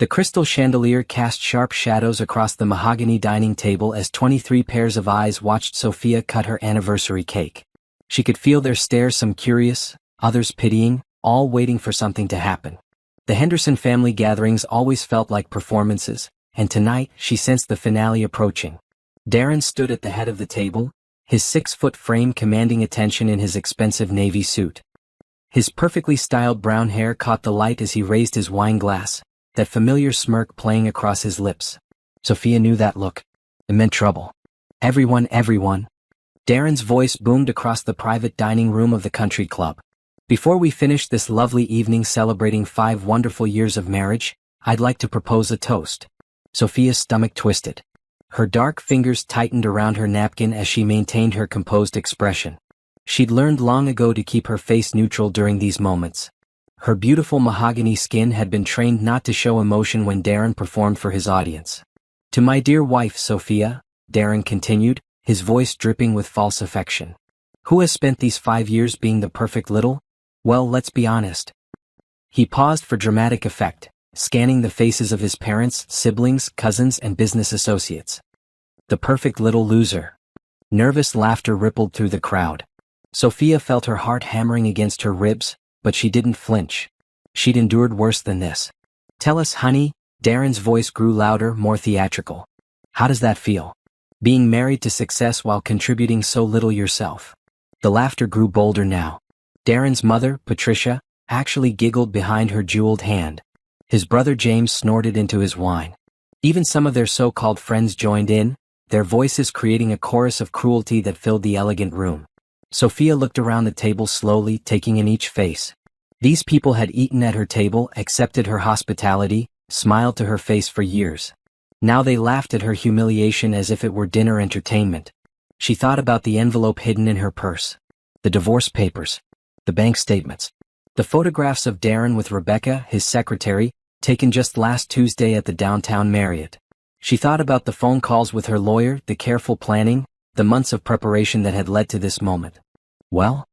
The crystal chandelier cast sharp shadows across the mahogany dining table as 23 pairs of eyes watched Sophia cut her anniversary cake. She could feel their stares, some curious, others pitying, all waiting for something to happen. The Henderson family gatherings always felt like performances, and tonight she sensed the finale approaching. Darren stood at the head of the table, his 6-foot frame commanding attention in his expensive navy suit. His perfectly styled brown hair caught the light as he raised his wine glass, that familiar smirk playing across his lips. Sophia knew that look. It meant trouble. Everyone. Darren's voice boomed across the private dining room of the country club. Before we finish this lovely evening celebrating 5 wonderful years of marriage, I'd like to propose a toast. Sophia's stomach twisted. Her dark fingers tightened around her napkin as she maintained her composed expression. She'd learned long ago to keep her face neutral during these moments. Her beautiful mahogany skin had been trained not to show emotion when Darren performed for his audience. To my dear wife, Sophia, Darren continued, his voice dripping with false affection. Who has spent these 5 years being the perfect little? Well, let's be honest. He paused for dramatic effect, scanning the faces of his parents, siblings, cousins, and business associates. The perfect little loser. Nervous laughter rippled through the crowd. Sophia felt her heart hammering against her ribs, but she didn't flinch. She'd endured worse than this. Tell us, honey, Darren's voice grew louder, more theatrical. How does that feel? Being married to success while contributing so little yourself. The laughter grew bolder now. Darren's mother, Patricia, actually giggled behind her jeweled hand. His brother James snorted into his wine. Even some of their so-called friends joined in, their voices creating a chorus of cruelty that filled the elegant room. Sophia looked around the table slowly, taking in each face. These people had eaten at her table, accepted her hospitality, smiled to her face for years. Now they laughed at her humiliation as if it were dinner entertainment. She thought about the envelope hidden in her purse. The divorce papers. The bank statements. The photographs of Darren with Rebecca, his secretary, taken just last Tuesday at the downtown Marriott. She thought about the phone calls with her lawyer, the careful planning, the months of preparation that had led to this moment. Well?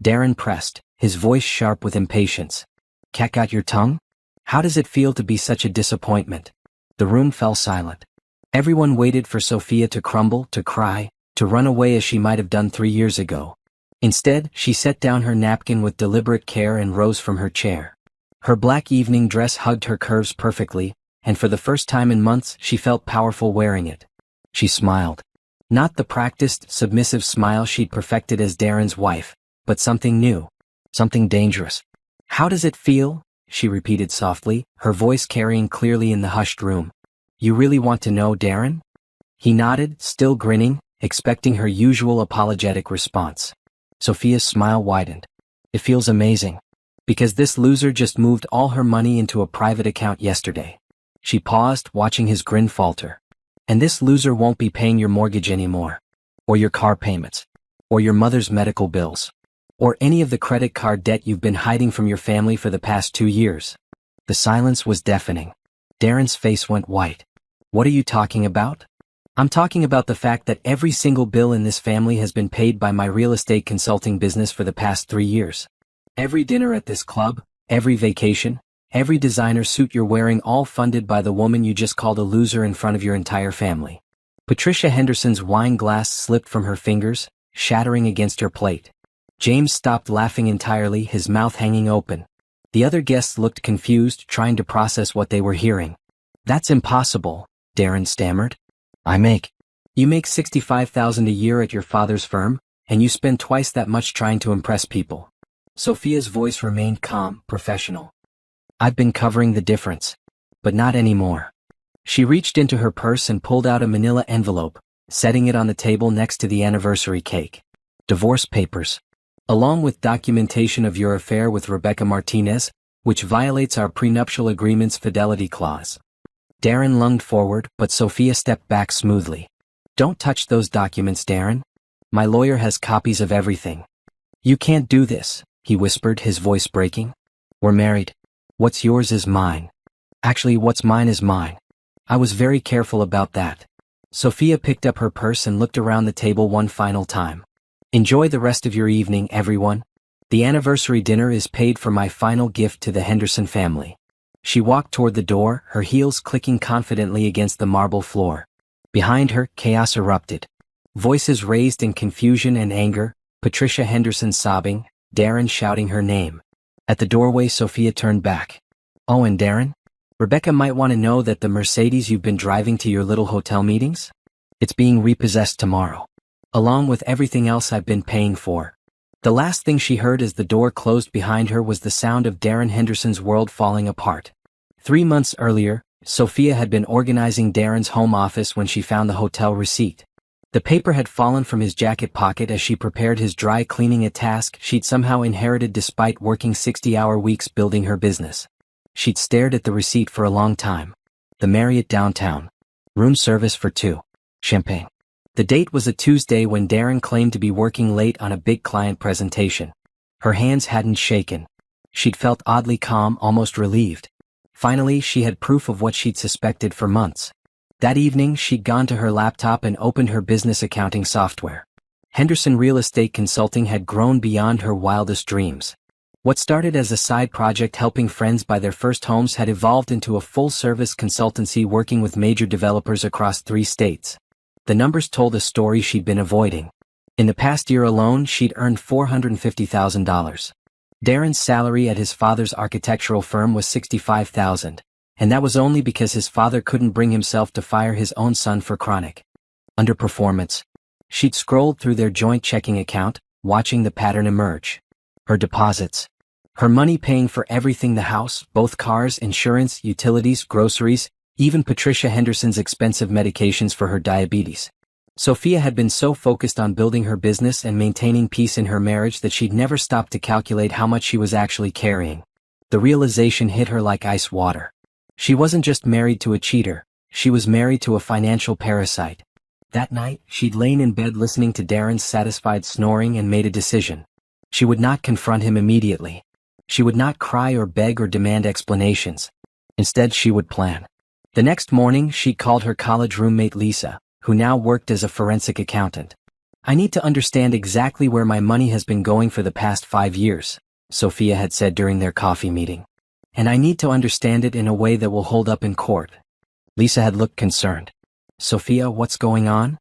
Darren pressed, his voice sharp with impatience. Cat got your tongue? How does it feel to be such a disappointment? The room fell silent. Everyone waited for Sophia to crumble, to cry, to run away as she might have done 3 years ago. Instead, she set down her napkin with deliberate care and rose from her chair. Her black evening dress hugged her curves perfectly, and for the first time in months she felt powerful wearing it. She smiled. Not the practiced, submissive smile she'd perfected as Darren's wife, but something new. Something dangerous. How does it feel? She repeated softly, her voice carrying clearly in the hushed room. You really want to know, Darren? He nodded, still grinning, expecting her usual apologetic response. Sophia's smile widened. It feels amazing. Because this loser just moved all her money into a private account yesterday. She paused, watching his grin falter. And this loser won't be paying your mortgage anymore. Or your car payments. Or your mother's medical bills. Or any of the credit card debt you've been hiding from your family for the past 2 years. The silence was deafening. Darren's face went white. What are you talking about? I'm talking about the fact that every single bill in this family has been paid by my real estate consulting business for the past 3 years. Every dinner at this club, every vacation, every designer suit you're wearing, all funded by the woman you just called a loser in front of your entire family. Patricia Henderson's wine glass slipped from her fingers, shattering against her plate. James stopped laughing entirely, his mouth hanging open. The other guests looked confused, trying to process what they were hearing. That's impossible, Darren stammered. You make $65,000 a year at your father's firm, and you spend twice that much trying to impress people. Sophia's voice remained calm, professional. I've been covering the difference. But not anymore. She reached into her purse and pulled out a manila envelope, setting it on the table next to the anniversary cake. Divorce papers. Along with documentation of your affair with Rebecca Martinez, which violates our prenuptial agreement's fidelity clause. Darren lunged forward, but Sophia stepped back smoothly. Don't touch those documents, Darren. My lawyer has copies of everything. You can't do this, he whispered, his voice breaking. We're married. What's yours is mine. Actually, what's mine is mine. I was very careful about that. Sophia picked up her purse and looked around the table one final time. Enjoy the rest of your evening, everyone. The anniversary dinner is paid for my final gift to the Henderson family. She walked toward the door, her heels clicking confidently against the marble floor. Behind her, chaos erupted. Voices raised in confusion and anger, Patricia Henderson sobbing, Darren shouting her name. At the doorway, Sophia turned back. "Oh, and Darren? Rebecca might want to know that the Mercedes you've been driving to your little hotel meetings? It's being repossessed tomorrow. Along with everything else I've been paying for." The last thing she heard as the door closed behind her was the sound of Darren Henderson's world falling apart. 3 months earlier, Sophia had been organizing Darren's home office when she found the hotel receipt. The paper had fallen from his jacket pocket as she prepared his dry cleaning, a task she'd somehow inherited despite working 60-hour weeks building her business. She'd stared at the receipt for a long time. The Marriott downtown. Room service for 2. Champagne. The date was a Tuesday when Darren claimed to be working late on a big client presentation. Her hands hadn't shaken. She'd felt oddly calm, almost relieved. Finally, she had proof of what she'd suspected for months. That evening, she'd gone to her laptop and opened her business accounting software. Henderson Real Estate Consulting had grown beyond her wildest dreams. What started as a side project helping friends buy their first homes had evolved into a full-service consultancy working with major developers across 3 states. The numbers told a story she'd been avoiding. In the past year alone, she'd earned $450,000. Darren's salary at his father's architectural firm was $65,000, and that was only because his father couldn't bring himself to fire his own son for chronic underperformance. She'd scrolled through their joint checking account, watching the pattern emerge. Her deposits. Her money paying for everything: the house, both cars, insurance, utilities, groceries, even Patricia Henderson's expensive medications for her diabetes. Sophia had been so focused on building her business and maintaining peace in her marriage that she'd never stopped to calculate how much she was actually carrying. The realization hit her like ice water. She wasn't just married to a cheater, she was married to a financial parasite. That night, she'd lain in bed listening to Darren's satisfied snoring and made a decision. She would not confront him immediately. She would not cry or beg or demand explanations. Instead, she would plan. The next morning, she called her college roommate Lisa, who now worked as a forensic accountant. "I need to understand exactly where my money has been going for the past 5 years, Sophia had said during their coffee meeting. "And I need to understand it in a way that will hold up in court." Lisa had looked concerned. "Sophia, what's going on?"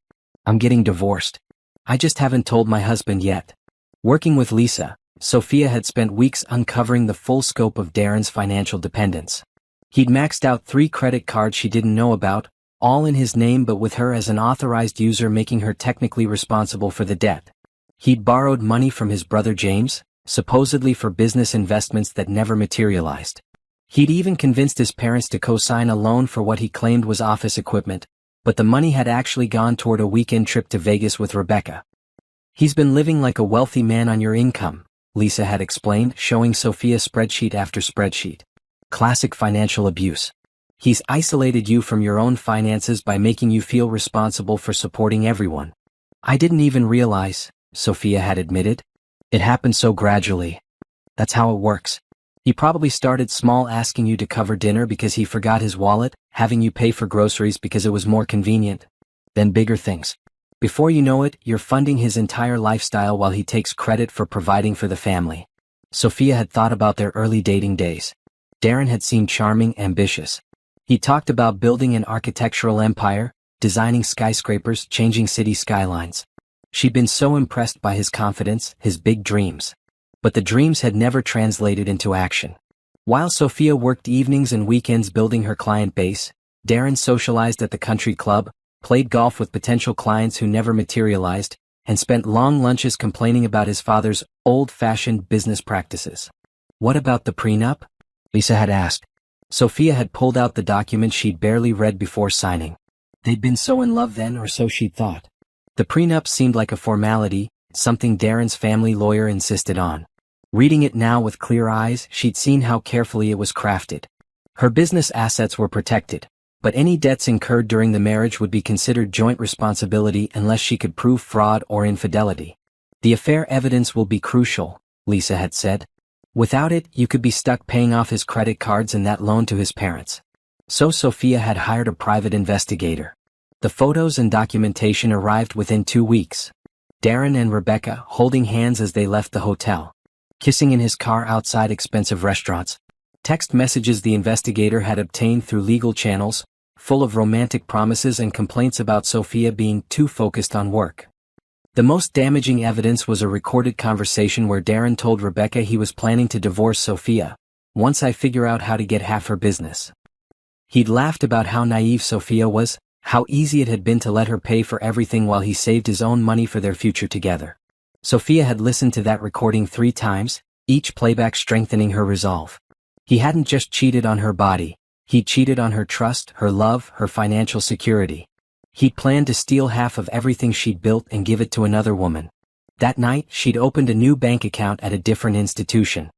"I'm getting divorced. I just haven't told my husband yet." Working with Lisa, Sophia had spent weeks uncovering the full scope of Darren's financial dependence. He'd maxed out 3 credit cards she didn't know about, all in his name but with her as an authorized user, making her technically responsible for the debt. He'd borrowed money from his brother James, supposedly for business investments that never materialized. He'd even convinced his parents to co-sign a loan for what he claimed was office equipment, but the money had actually gone toward a weekend trip to Vegas with Rebecca. "He's been living like a wealthy man on your income," Lisa had explained, showing Sophia spreadsheet after spreadsheet. "Classic financial abuse. He's isolated you from your own finances by making you feel responsible for supporting everyone." "I didn't even realize," Sophia had admitted. "It happened so gradually. That's how it works. He probably started small, asking you to cover dinner because he forgot his wallet, having you pay for groceries because it was more convenient. Then bigger things. Before you know it, you're funding his entire lifestyle while he takes credit for providing for the family." Sophia had thought about their early dating days. Darren had seemed charming, ambitious. He talked about building an architectural empire, designing skyscrapers, changing city skylines. She'd been so impressed by his confidence, his big dreams. But the dreams had never translated into action. While Sophia worked evenings and weekends building her client base, Darren socialized at the country club, played golf with potential clients who never materialized, and spent long lunches complaining about his father's old-fashioned business practices. "What about the prenup?" Lisa had asked. Sophia had pulled out the document she'd barely read before signing. They'd been so in love then, or so she'd thought. The prenup seemed like a formality, something Darren's family lawyer insisted on. Reading it now with clear eyes, she'd seen how carefully it was crafted. Her business assets were protected, but any debts incurred during the marriage would be considered joint responsibility unless she could prove fraud or infidelity. "The affair evidence will be crucial," Lisa had said. "Without it, you could be stuck paying off his credit cards and that loan to his parents." So Sophia had hired a private investigator. The photos and documentation arrived within 2 weeks. Darren and Rebecca holding hands as they left the hotel. Kissing in his car outside expensive restaurants. Text messages the investigator had obtained through legal channels, full of romantic promises and complaints about Sophia being too focused on work. The most damaging evidence was a recorded conversation where Darren told Rebecca he was planning to divorce Sophia, once I figure out how to get half her business. He'd laughed about how naive Sophia was, how easy it had been to let her pay for everything while he saved his own money for their future together. Sophia had listened to that recording 3 times, each playback strengthening her resolve. He hadn't just cheated on her body, he'd cheated on her trust, her love, her financial security. He'd planned to steal half of everything she'd built and give it to another woman. That night, she'd opened a new bank account at a different institution.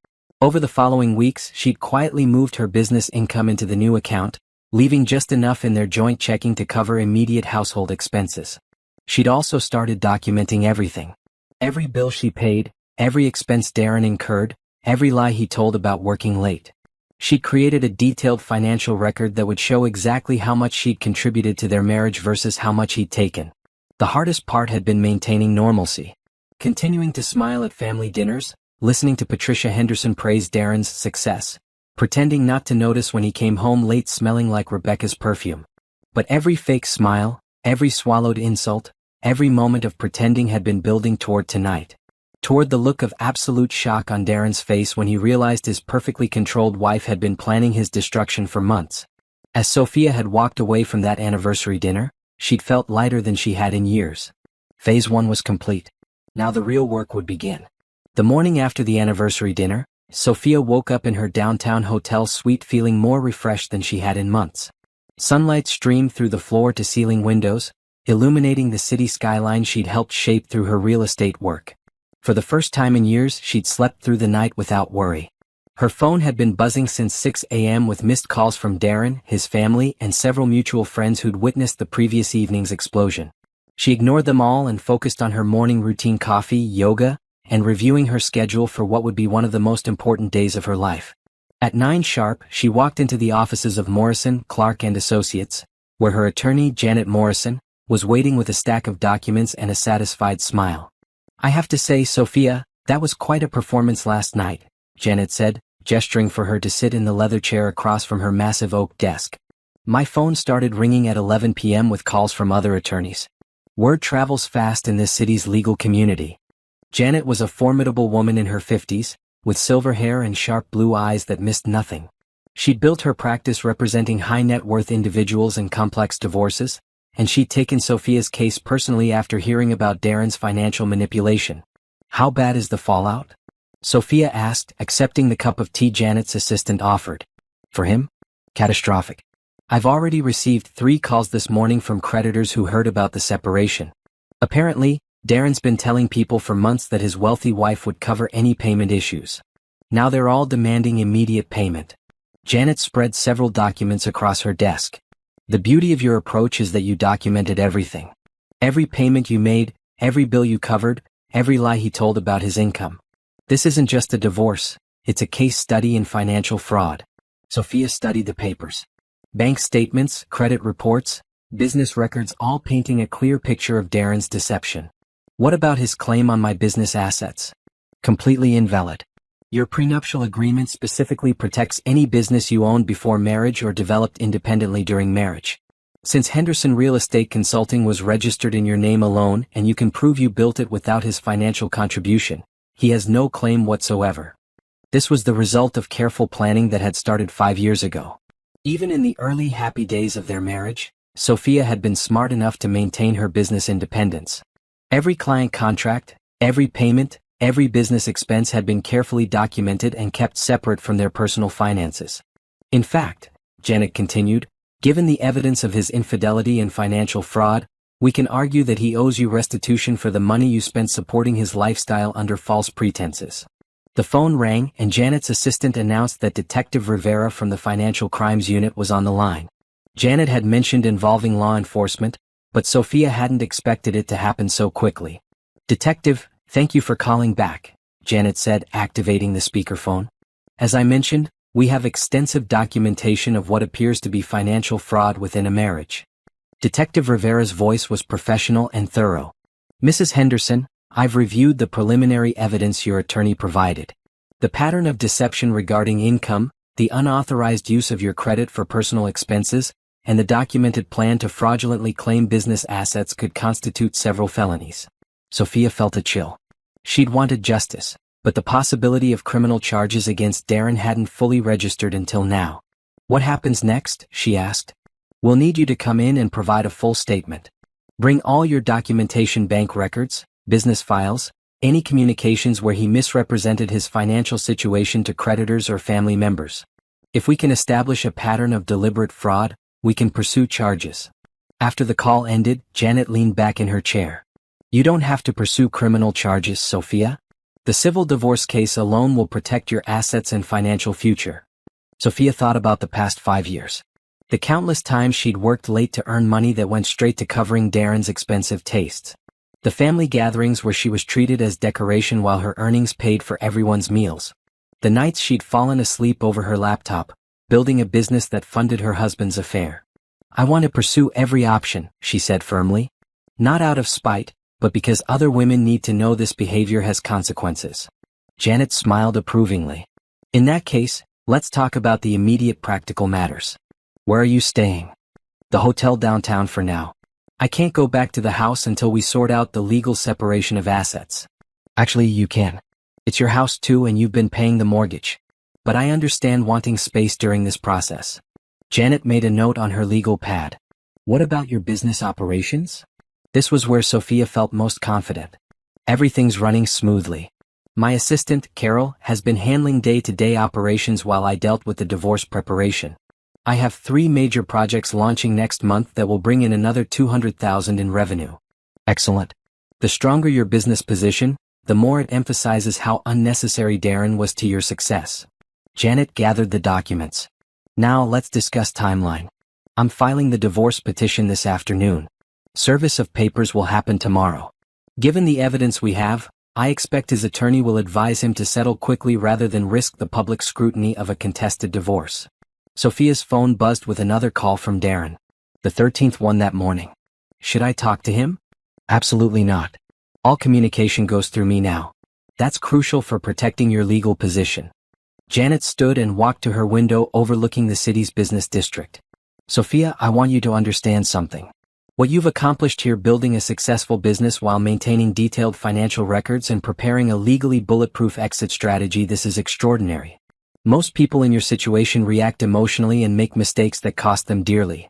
Over the following weeks, she'd quietly moved her business income into the new account, leaving just enough in their joint checking to cover immediate household expenses. She'd also started documenting everything. Every bill she paid, every expense Darren incurred, every lie he told about working late. She'd created a detailed financial record that would show exactly how much she'd contributed to their marriage versus how much he'd taken. The hardest part had been maintaining normalcy. Continuing to smile at family dinners, listening to Patricia Henderson praise Darren's success, pretending not to notice when he came home late smelling like Rebecca's perfume. But every fake smile, every swallowed insult, every moment of pretending had been building toward tonight. Toward the look of absolute shock on Darren's face when he realized his perfectly controlled wife had been planning his destruction for months. As Sophia had walked away from that anniversary dinner, she'd felt lighter than she had in years. Phase 1 was complete. Now the real work would begin. The morning after the anniversary dinner, Sophia woke up in her downtown hotel suite feeling more refreshed than she had in months. Sunlight streamed through the floor-to-ceiling windows, illuminating the city skyline she'd helped shape through her real estate work. For the first time in years, she'd slept through the night without worry. Her phone had been buzzing since 6 a.m. with missed calls from Darren, his family, and several mutual friends who'd witnessed the previous evening's explosion. She ignored them all and focused on her morning routine: coffee, yoga, and reviewing her schedule for what would be one of the most important days of her life. At 9 sharp, she walked into the offices of Morrison, Clark and Associates, where her attorney, Janet Morrison, was waiting with a stack of documents and a satisfied smile. "I have to say, Sophia, that was quite a performance last night," Janet said, gesturing for her to sit in the leather chair across from her massive oak desk. "My phone started ringing at 11 p.m. with calls from other attorneys. Word travels fast in this city's legal community." Janet was a formidable woman in her 50s, with silver hair and sharp blue eyes that missed nothing. She'd built her practice representing high-net-worth individuals in complex divorces, and she'd taken Sophia's case personally after hearing about Darren's financial manipulation. "How bad is the fallout?" Sophia asked, accepting the cup of tea Janet's assistant offered. "For him? Catastrophic. I've already received 3 calls this morning from creditors who heard about the separation. Apparently, Darren's been telling people for months that his wealthy wife would cover any payment issues. Now they're all demanding immediate payment." Janet spread several documents across her desk. "The beauty of your approach is that you documented everything. Every payment you made, every bill you covered, every lie he told about his income. This isn't just a divorce, it's a case study in financial fraud." Sophia studied the papers. Bank statements, credit reports, business records, all painting a clear picture of Darren's deception. "What about his claim on my business assets?" "Completely invalid. Your prenuptial agreement specifically protects any business you owned before marriage or developed independently during marriage. Since Henderson Real Estate Consulting was registered in your name alone and you can prove you built it without his financial contribution, he has no claim whatsoever." This was the result of careful planning that had started 5 years ago. Even in the early happy days of their marriage, Sophia had been smart enough to maintain her business independence. Every client contract, every payment, every business expense had been carefully documented and kept separate from their personal finances. "In fact," Janet continued, "given the evidence of his infidelity and financial fraud, we can argue that he owes you restitution for the money you spent supporting his lifestyle under false pretenses." The phone rang and Janet's assistant announced that Detective Rivera from the Financial Crimes Unit was on the line. Janet had mentioned involving law enforcement, but Sophia hadn't expected it to happen so quickly. "Detective, thank you for calling back," Janet said, activating the speakerphone. "As I mentioned, we have extensive documentation of what appears to be financial fraud within a marriage." Detective Rivera's voice was professional and thorough. "Mrs. Henderson, I've reviewed the preliminary evidence your attorney provided. The pattern of deception regarding income, the unauthorized use of your credit for personal expenses, and the documented plan to fraudulently claim business assets could constitute several felonies. Sophia felt a chill. She'd wanted justice, but the possibility of criminal charges against Darren hadn't fully registered until now. What happens next? She asked. We'll need you to come in and provide a full statement. Bring all your documentation, bank records, business files, any communications where he misrepresented his financial situation to creditors or family members. If we can establish a pattern of deliberate fraud, we can pursue charges. After the call ended, Janet leaned back in her chair. You don't have to pursue criminal charges, Sophia. The civil divorce case alone will protect your assets and financial future. Sophia thought about the past 5 years. The countless times she'd worked late to earn money that went straight to covering Darren's expensive tastes. The family gatherings where she was treated as decoration while her earnings paid for everyone's meals. The nights she'd fallen asleep over her laptop, building a business that funded her husband's affair. I want to pursue every option, she said firmly. Not out of spite, but because other women need to know this behavior has consequences. Janet smiled approvingly. In that case, let's talk about the immediate practical matters. Where are you staying? The hotel downtown for now. I can't go back to the house until we sort out the legal separation of assets. Actually, you can. It's your house too, and you've been paying the mortgage. But I understand wanting space during this process. Janet made a note on her legal pad. What about your business operations? This was where Sophia felt most confident. Everything's running smoothly. My assistant, Carol, has been handling day-to-day operations while I dealt with the divorce preparation. I have 3 major projects launching next month that will bring in another $200,000 in revenue. Excellent. The stronger your business position, the more it emphasizes how unnecessary Darren was to your success. Janet gathered the documents. Now let's discuss timeline. I'm filing the divorce petition this afternoon. Service of papers will happen tomorrow. Given the evidence we have, I expect his attorney will advise him to settle quickly rather than risk the public scrutiny of a contested divorce. Sophia's phone buzzed with another call from Darren. The 13th one that morning. Should I talk to him? Absolutely not. All communication goes through me now. That's crucial for protecting your legal position. Janet stood and walked to her window overlooking the city's business district. Sophia, I want you to understand something. What you've accomplished here, building a successful business while maintaining detailed financial records and preparing a legally bulletproof exit strategy, this is extraordinary. Most people in your situation react emotionally and make mistakes that cost them dearly.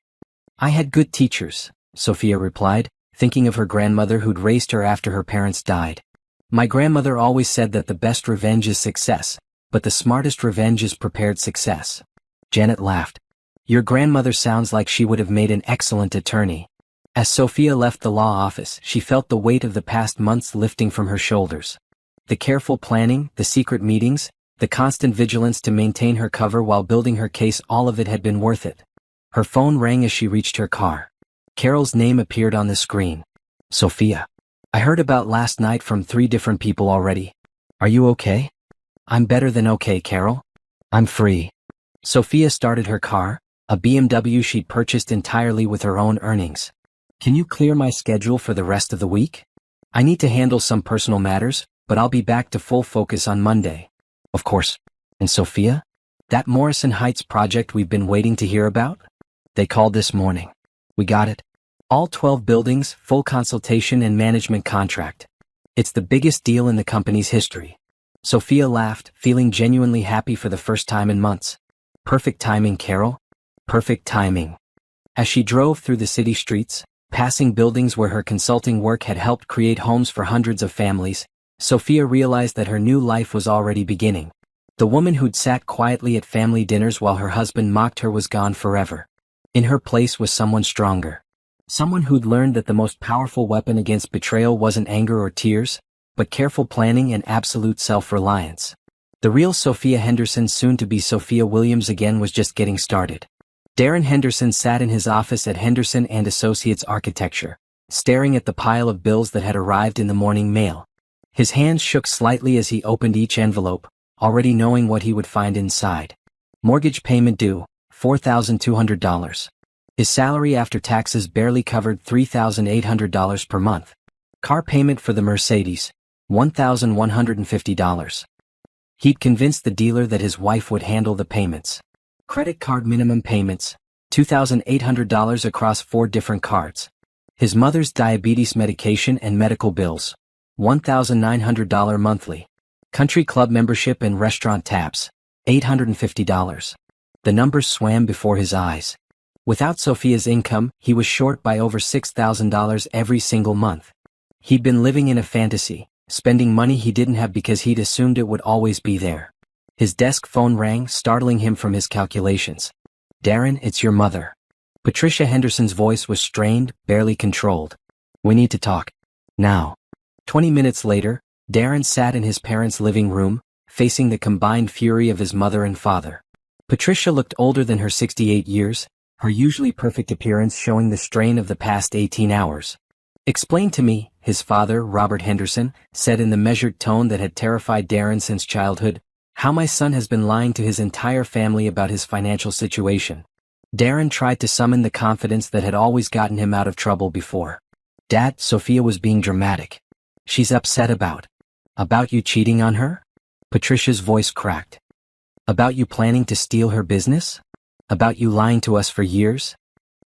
I had good teachers, Sophia replied, thinking of her grandmother who'd raised her after her parents died. My grandmother always said that the best revenge is success, but the smartest revenge is prepared success. Janet laughed. Your grandmother sounds like she would have made an excellent attorney. As Sophia left the law office, she felt the weight of the past months lifting from her shoulders. The careful planning, the secret meetings, the constant vigilance to maintain her cover while building her case, all of it had been worth it. Her phone rang as she reached her car. Carol's name appeared on the screen. Sophia. I heard about last night from 3 different people already. Are you okay? I'm better than okay, Carol. I'm free. Sophia started her car, a BMW she'd purchased entirely with her own earnings. Can you clear my schedule for the rest of the week? I need to handle some personal matters, but I'll be back to full focus on Monday. Of course. And Sophia? That Morrison Heights project we've been waiting to hear about? They called this morning. We got it. All 12 buildings, full consultation and management contract. It's the biggest deal in the company's history. Sophia laughed, feeling genuinely happy for the first time in months. Perfect timing, Carol. Perfect timing. As she drove through the city streets, passing buildings where her consulting work had helped create homes for hundreds of families, Sophia realized that her new life was already beginning. The woman who'd sat quietly at family dinners while her husband mocked her was gone forever. In her place was someone stronger. Someone who'd learned that the most powerful weapon against betrayal wasn't anger or tears, but careful planning and absolute self-reliance. The real Sophia Henderson, soon to be Sophia Williams again, was just getting started. Darren Henderson sat in his office at Henderson and Associates Architecture, staring at the pile of bills that had arrived in the morning mail. His hands shook slightly as he opened each envelope, already knowing what he would find inside. Mortgage payment due, $4,200. His salary after taxes barely covered $3,800 per month. Car payment for the Mercedes, $1,150. He'd convinced the dealer that his wife would handle the payments. Credit card minimum payments, $2,800 across 4 different cards. His mother's diabetes medication and medical bills, $1,900 monthly. Country club membership and restaurant tabs, $850. The numbers swam before his eyes. Without Sophia's income, he was short by over $6,000 every single month. He'd been living in a fantasy, spending money he didn't have because he'd assumed it would always be there. His desk phone rang, startling him from his calculations. "Darren, it's your mother." Patricia Henderson's voice was strained, barely controlled. "We need to talk. Now." 20 minutes later, Darren sat in his parents' living room, facing the combined fury of his mother and father. Patricia looked older than her 68 years, her usually perfect appearance showing the strain of the past 18 hours. "Explain to me," his father, Robert Henderson, said in the measured tone that had terrified Darren since childhood, "how my son has been lying to his entire family about his financial situation." Darren tried to summon the confidence that had always gotten him out of trouble before. "Dad," Sophia was being dramatic. "She's upset about you cheating on her?" Patricia's voice cracked. "About you planning to steal her business? About you lying to us for years?"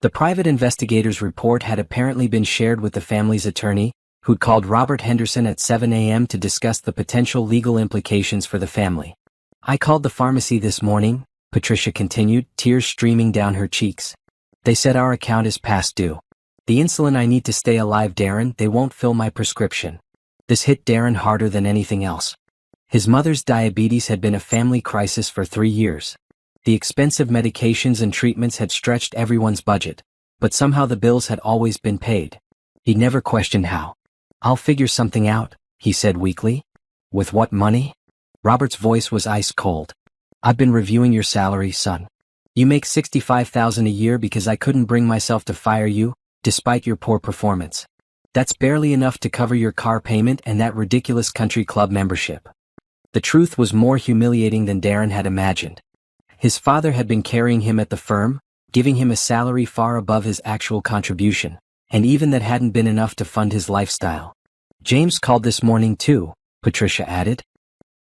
The private investigator's report had apparently been shared with the family's attorney, who'd called Robert Henderson at 7 a.m. to discuss the potential legal implications for the family. "I called the pharmacy this morning," Patricia continued, tears streaming down her cheeks. "They said our account is past due. The insulin I need to stay alive, Darren, they won't fill my prescription." This hit Darren harder than anything else. His mother's diabetes had been a family crisis for 3 years. The expensive medications and treatments had stretched everyone's budget, but somehow the bills had always been paid. He never questioned how. "I'll figure something out," he said weakly. "With what money?" Robert's voice was ice cold. "I've been reviewing your salary, son. You make $65,000 a year because I couldn't bring myself to fire you, despite your poor performance. That's barely enough to cover your car payment and that ridiculous country club membership." The truth was more humiliating than Darren had imagined. His father had been carrying him at the firm, giving him a salary far above his actual contribution, and even that hadn't been enough to fund his lifestyle. "James called this morning too," Patricia added.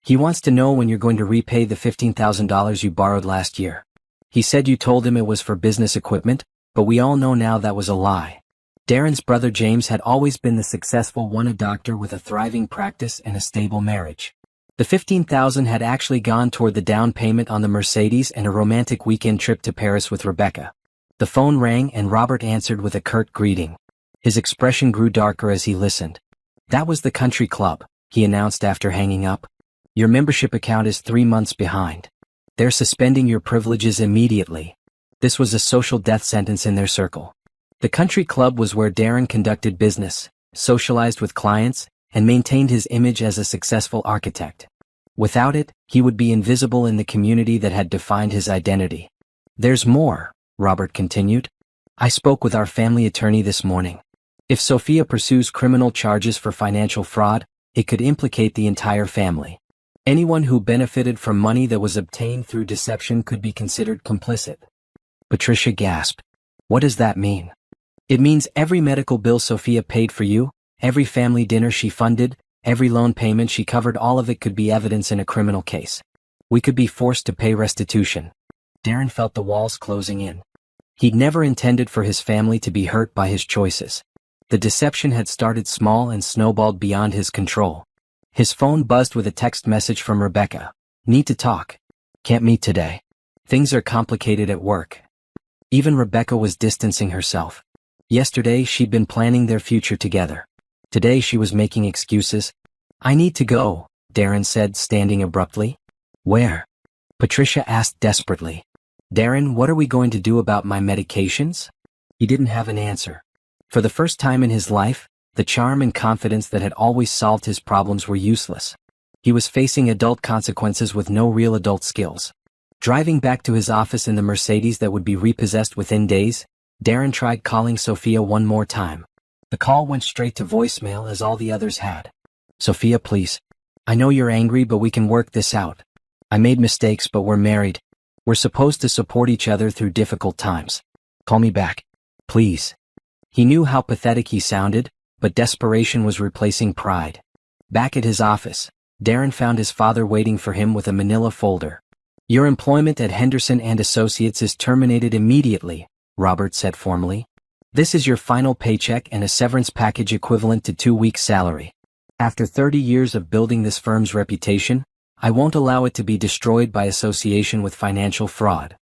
"He wants to know when you're going to repay the $15,000 you borrowed last year. He said you told him it was for business equipment, but we all know now that was a lie." Darren's brother James had always been the successful one, a doctor with a thriving practice and a stable marriage. The $15,000 had actually gone toward the down payment on the Mercedes and a romantic weekend trip to Paris with Rebecca. The phone rang and Robert answered with a curt greeting. His expression grew darker as he listened. "That was the country club," he announced after hanging up. "Your membership account is 3 months behind. They're suspending your privileges immediately." This was a social death sentence in their circle. The country club was where Darren conducted business, socialized with clients, and maintained his image as a successful architect. Without it, he would be invisible in the community that had defined his identity. "There's more," Robert continued. "I spoke with our family attorney this morning. If Sophia pursues criminal charges for financial fraud, it could implicate the entire family. Anyone who benefited from money that was obtained through deception could be considered complicit." Patricia gasped. "What does that mean?" "It means every medical bill Sophia paid for you, every family dinner she funded, every loan payment she covered, all of it could be evidence in a criminal case. We could be forced to pay restitution." Darren felt the walls closing in. He'd never intended for his family to be hurt by his choices. The deception had started small and snowballed beyond his control. His phone buzzed with a text message from Rebecca. "Need to talk. Can't meet today. Things are complicated at work." Even Rebecca was distancing herself. Yesterday she'd been planning their future together. Today she was making excuses. "I need to go," Darren said, standing abruptly. "Where?" Patricia asked desperately. "Darren, what are we going to do about my medications?" He didn't have an answer. For the first time in his life, the charm and confidence that had always solved his problems were useless. He was facing adult consequences with no real adult skills. Driving back to his office in the Mercedes that would be repossessed within days, Darren tried calling Sophia one more time. The call went straight to voicemail, as all the others had. "Sophia, please. I know you're angry, but we can work this out. I made mistakes, but we're married. We're supposed to support each other through difficult times. Call me back. Please." He knew how pathetic he sounded, but desperation was replacing pride. Back at his office, Darren found his father waiting for him with a manila folder. "Your employment at Henderson and Associates is terminated immediately," Robert said formally. "This is your final paycheck and a severance package equivalent to 2 weeks' salary. After 30 years of building this firm's reputation, I won't allow it to be destroyed by association with financial fraud."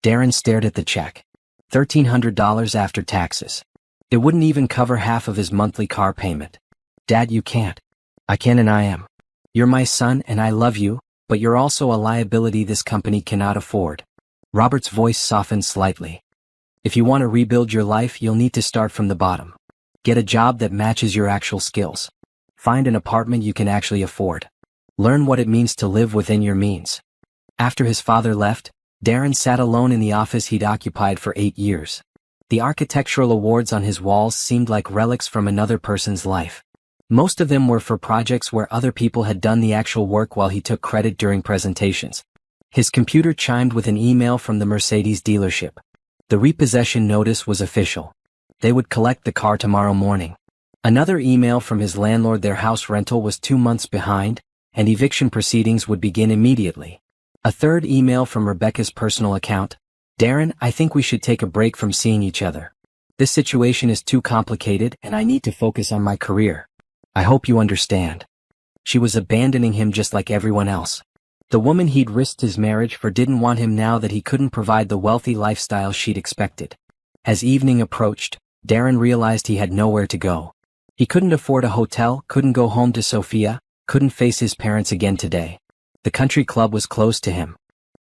Darren stared at the check. $1,300 after taxes. It wouldn't even cover half of his monthly car payment. "Dad, you can't." "I can and I am. You're my son and I love you, but you're also a liability this company cannot afford." Robert's voice softened slightly. "If you want to rebuild your life, you'll need to start from the bottom. Get a job that matches your actual skills. Find an apartment you can actually afford. Learn what it means to live within your means." After his father left, Darren sat alone in the office he'd occupied for 8 years. The architectural awards on his walls seemed like relics from another person's life. Most of them were for projects where other people had done the actual work while he took credit during presentations. His computer chimed with an email from the Mercedes dealership. The repossession notice was official. They would collect the car tomorrow morning. Another email from his landlord: their house rental was 2 months behind, and eviction proceedings would begin immediately. A third email from Rebecca's personal account: "Darren, I think we should take a break from seeing each other. This situation is too complicated and I need to focus on my career. I hope you understand." She was abandoning him just like everyone else. The woman he'd risked his marriage for didn't want him now that he couldn't provide the wealthy lifestyle she'd expected. As evening approached, Darren realized he had nowhere to go. He couldn't afford a hotel, couldn't go home to Sophia, couldn't face his parents again today. The country club was closed to him.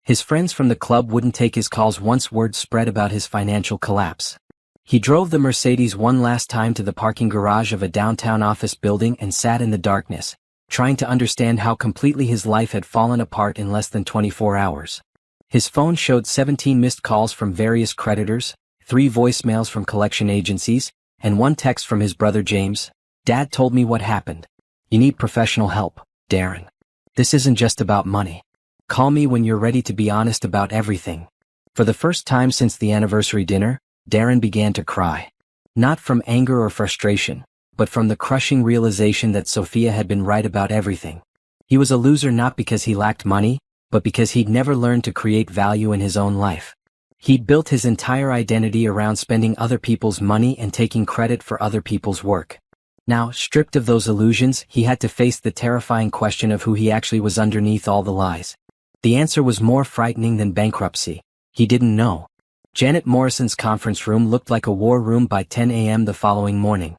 His friends from the club wouldn't take his calls once word spread about his financial collapse. He drove the Mercedes one last time to the parking garage of a downtown office building and sat in the darkness, trying to understand how completely his life had fallen apart in less than 24 hours. His phone showed 17 missed calls from various creditors, 3 voicemails from collection agencies, and 1 text from his brother James. "Dad told me what happened. You need professional help, Darren. This isn't just about money. Call me when you're ready to be honest about everything." For the first time since the anniversary dinner, Darren began to cry. Not from anger or frustration, but from the crushing realization that Sophia had been right about everything. He was a loser not because he lacked money, but because he'd never learned to create value in his own life. He'd built his entire identity around spending other people's money and taking credit for other people's work. Now, stripped of those illusions, he had to face the terrifying question of who he actually was underneath all the lies. The answer was more frightening than bankruptcy. He didn't know. Janet Morrison's conference room looked like a war room by 10 a.m. the following morning.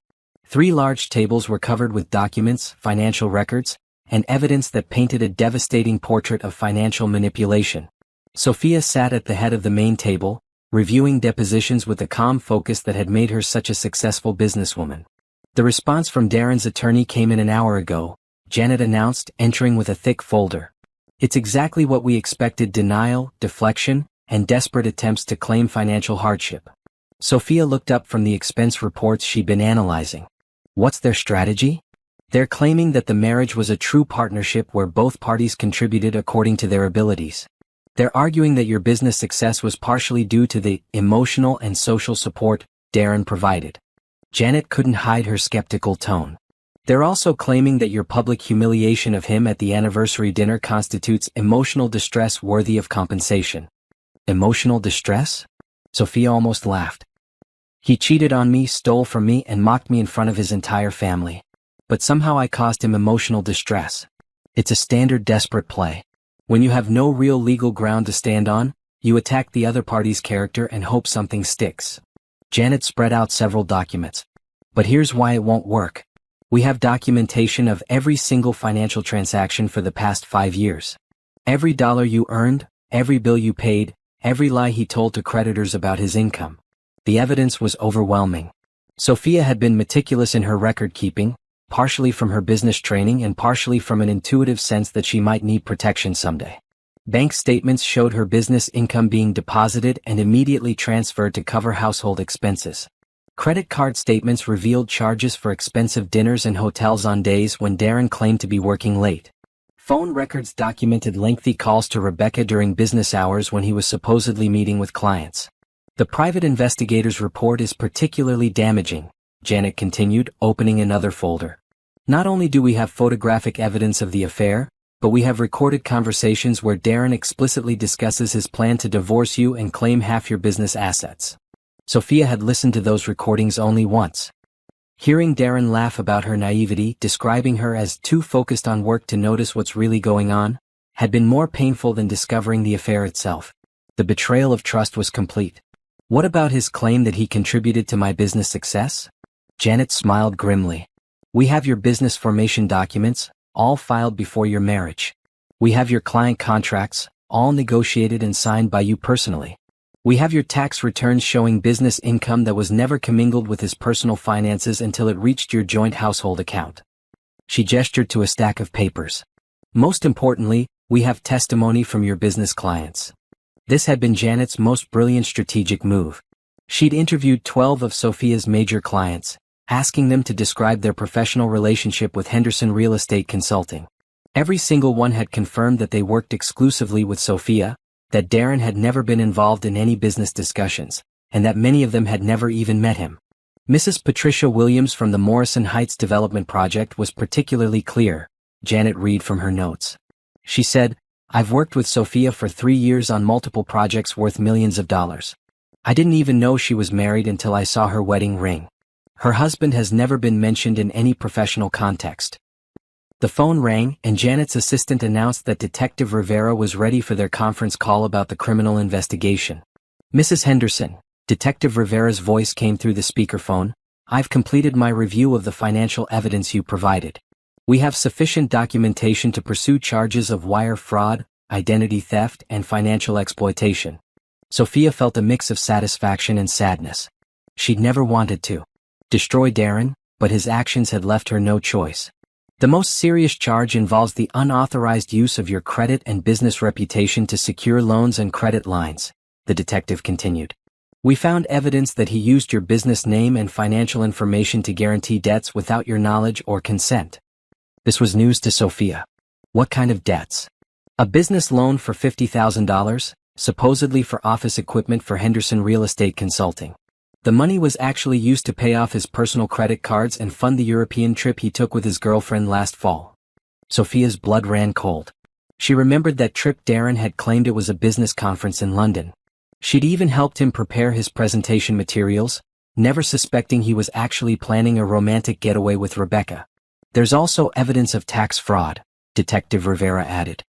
3 large tables were covered with documents, financial records, and evidence that painted a devastating portrait of financial manipulation. Sophia sat at the head of the main table, reviewing depositions with the calm focus that had made her such a successful businesswoman. "The response from Darren's attorney came in an hour ago," Janet announced, entering with a thick folder. "It's exactly what we expected: denial, deflection, and desperate attempts to claim financial hardship." Sophia looked up from the expense reports she'd been analyzing. "What's their strategy?" "They're claiming that the marriage was a true partnership where both parties contributed according to their abilities. They're arguing that your business success was partially due to the emotional and social support Darren provided." Janet couldn't hide her skeptical tone. "They're also claiming that your public humiliation of him at the anniversary dinner constitutes emotional distress worthy of compensation." "Emotional distress?" Sophia almost laughed. "He cheated on me, stole from me, and mocked me in front of his entire family. But somehow I caused him emotional distress. It's a standard desperate play. When you have no real legal ground to stand on, you attack the other party's character and hope something sticks." Janet spread out several documents. "But here's why it won't work. We have documentation of every single financial transaction for the past 5 years. Every dollar you earned, every bill you paid, every lie he told to creditors about his income." The evidence was overwhelming. Sophia had been meticulous in her record-keeping, partially from her business training and partially from an intuitive sense that she might need protection someday. Bank statements showed her business income being deposited and immediately transferred to cover household expenses. Credit card statements revealed charges for expensive dinners and hotels on days when Darren claimed to be working late. Phone records documented lengthy calls to Rebecca during business hours when he was supposedly meeting with clients. "The private investigator's report is particularly damaging," Janet continued, opening another folder. Not only do we have photographic evidence of the affair, but we have recorded conversations where Darren explicitly discusses his plan to divorce you and claim half your business assets. Sophia had listened to those recordings only once. Hearing Darren laugh about her naivety, describing her as too focused on work to notice what's really going on, had been more painful than discovering the affair itself. The betrayal of trust was complete. What about his claim that he contributed to my business success? Janet smiled grimly. We have your business formation documents, all filed before your marriage. We have your client contracts, all negotiated and signed by you personally. We have your tax returns showing business income that was never commingled with his personal finances until it reached your joint household account. She gestured to a stack of papers. Most importantly, we have testimony from your business clients. This had been Janet's most brilliant strategic move. She'd interviewed 12 of Sophia's major clients, asking them to describe their professional relationship with Henderson Real Estate Consulting. Every single one had confirmed that they worked exclusively with Sophia, that Darren had never been involved in any business discussions, and that many of them had never even met him. Mrs. Patricia Williams from the Morrison Heights Development Project was particularly clear, Janet read from her notes. She said, I've worked with Sophia for 3 years on multiple projects worth millions of dollars. I didn't even know she was married until I saw her wedding ring. Her husband has never been mentioned in any professional context. The phone rang, and Janet's assistant announced that Detective Rivera was ready for their conference call about the criminal investigation. Mrs. Henderson, Detective Rivera's voice came through the speakerphone. I've completed my review of the financial evidence you provided. We have sufficient documentation to pursue charges of wire fraud, identity theft, and financial exploitation. Sophia felt a mix of satisfaction and sadness. She'd never wanted to destroy Darren, but his actions had left her no choice. The most serious charge involves the unauthorized use of your credit and business reputation to secure loans and credit lines, the detective continued. We found evidence that he used your business name and financial information to guarantee debts without your knowledge or consent. This was news to Sophia. What kind of debts? A business loan for $50,000, supposedly for office equipment for Henderson Real Estate Consulting. The money was actually used to pay off his personal credit cards and fund the European trip he took with his girlfriend last fall. Sophia's blood ran cold. She remembered that trip Darren had claimed it was a business conference in London. She'd even helped him prepare his presentation materials, never suspecting he was actually planning a romantic getaway with Rebecca. There's also evidence of tax fraud, Detective Rivera added.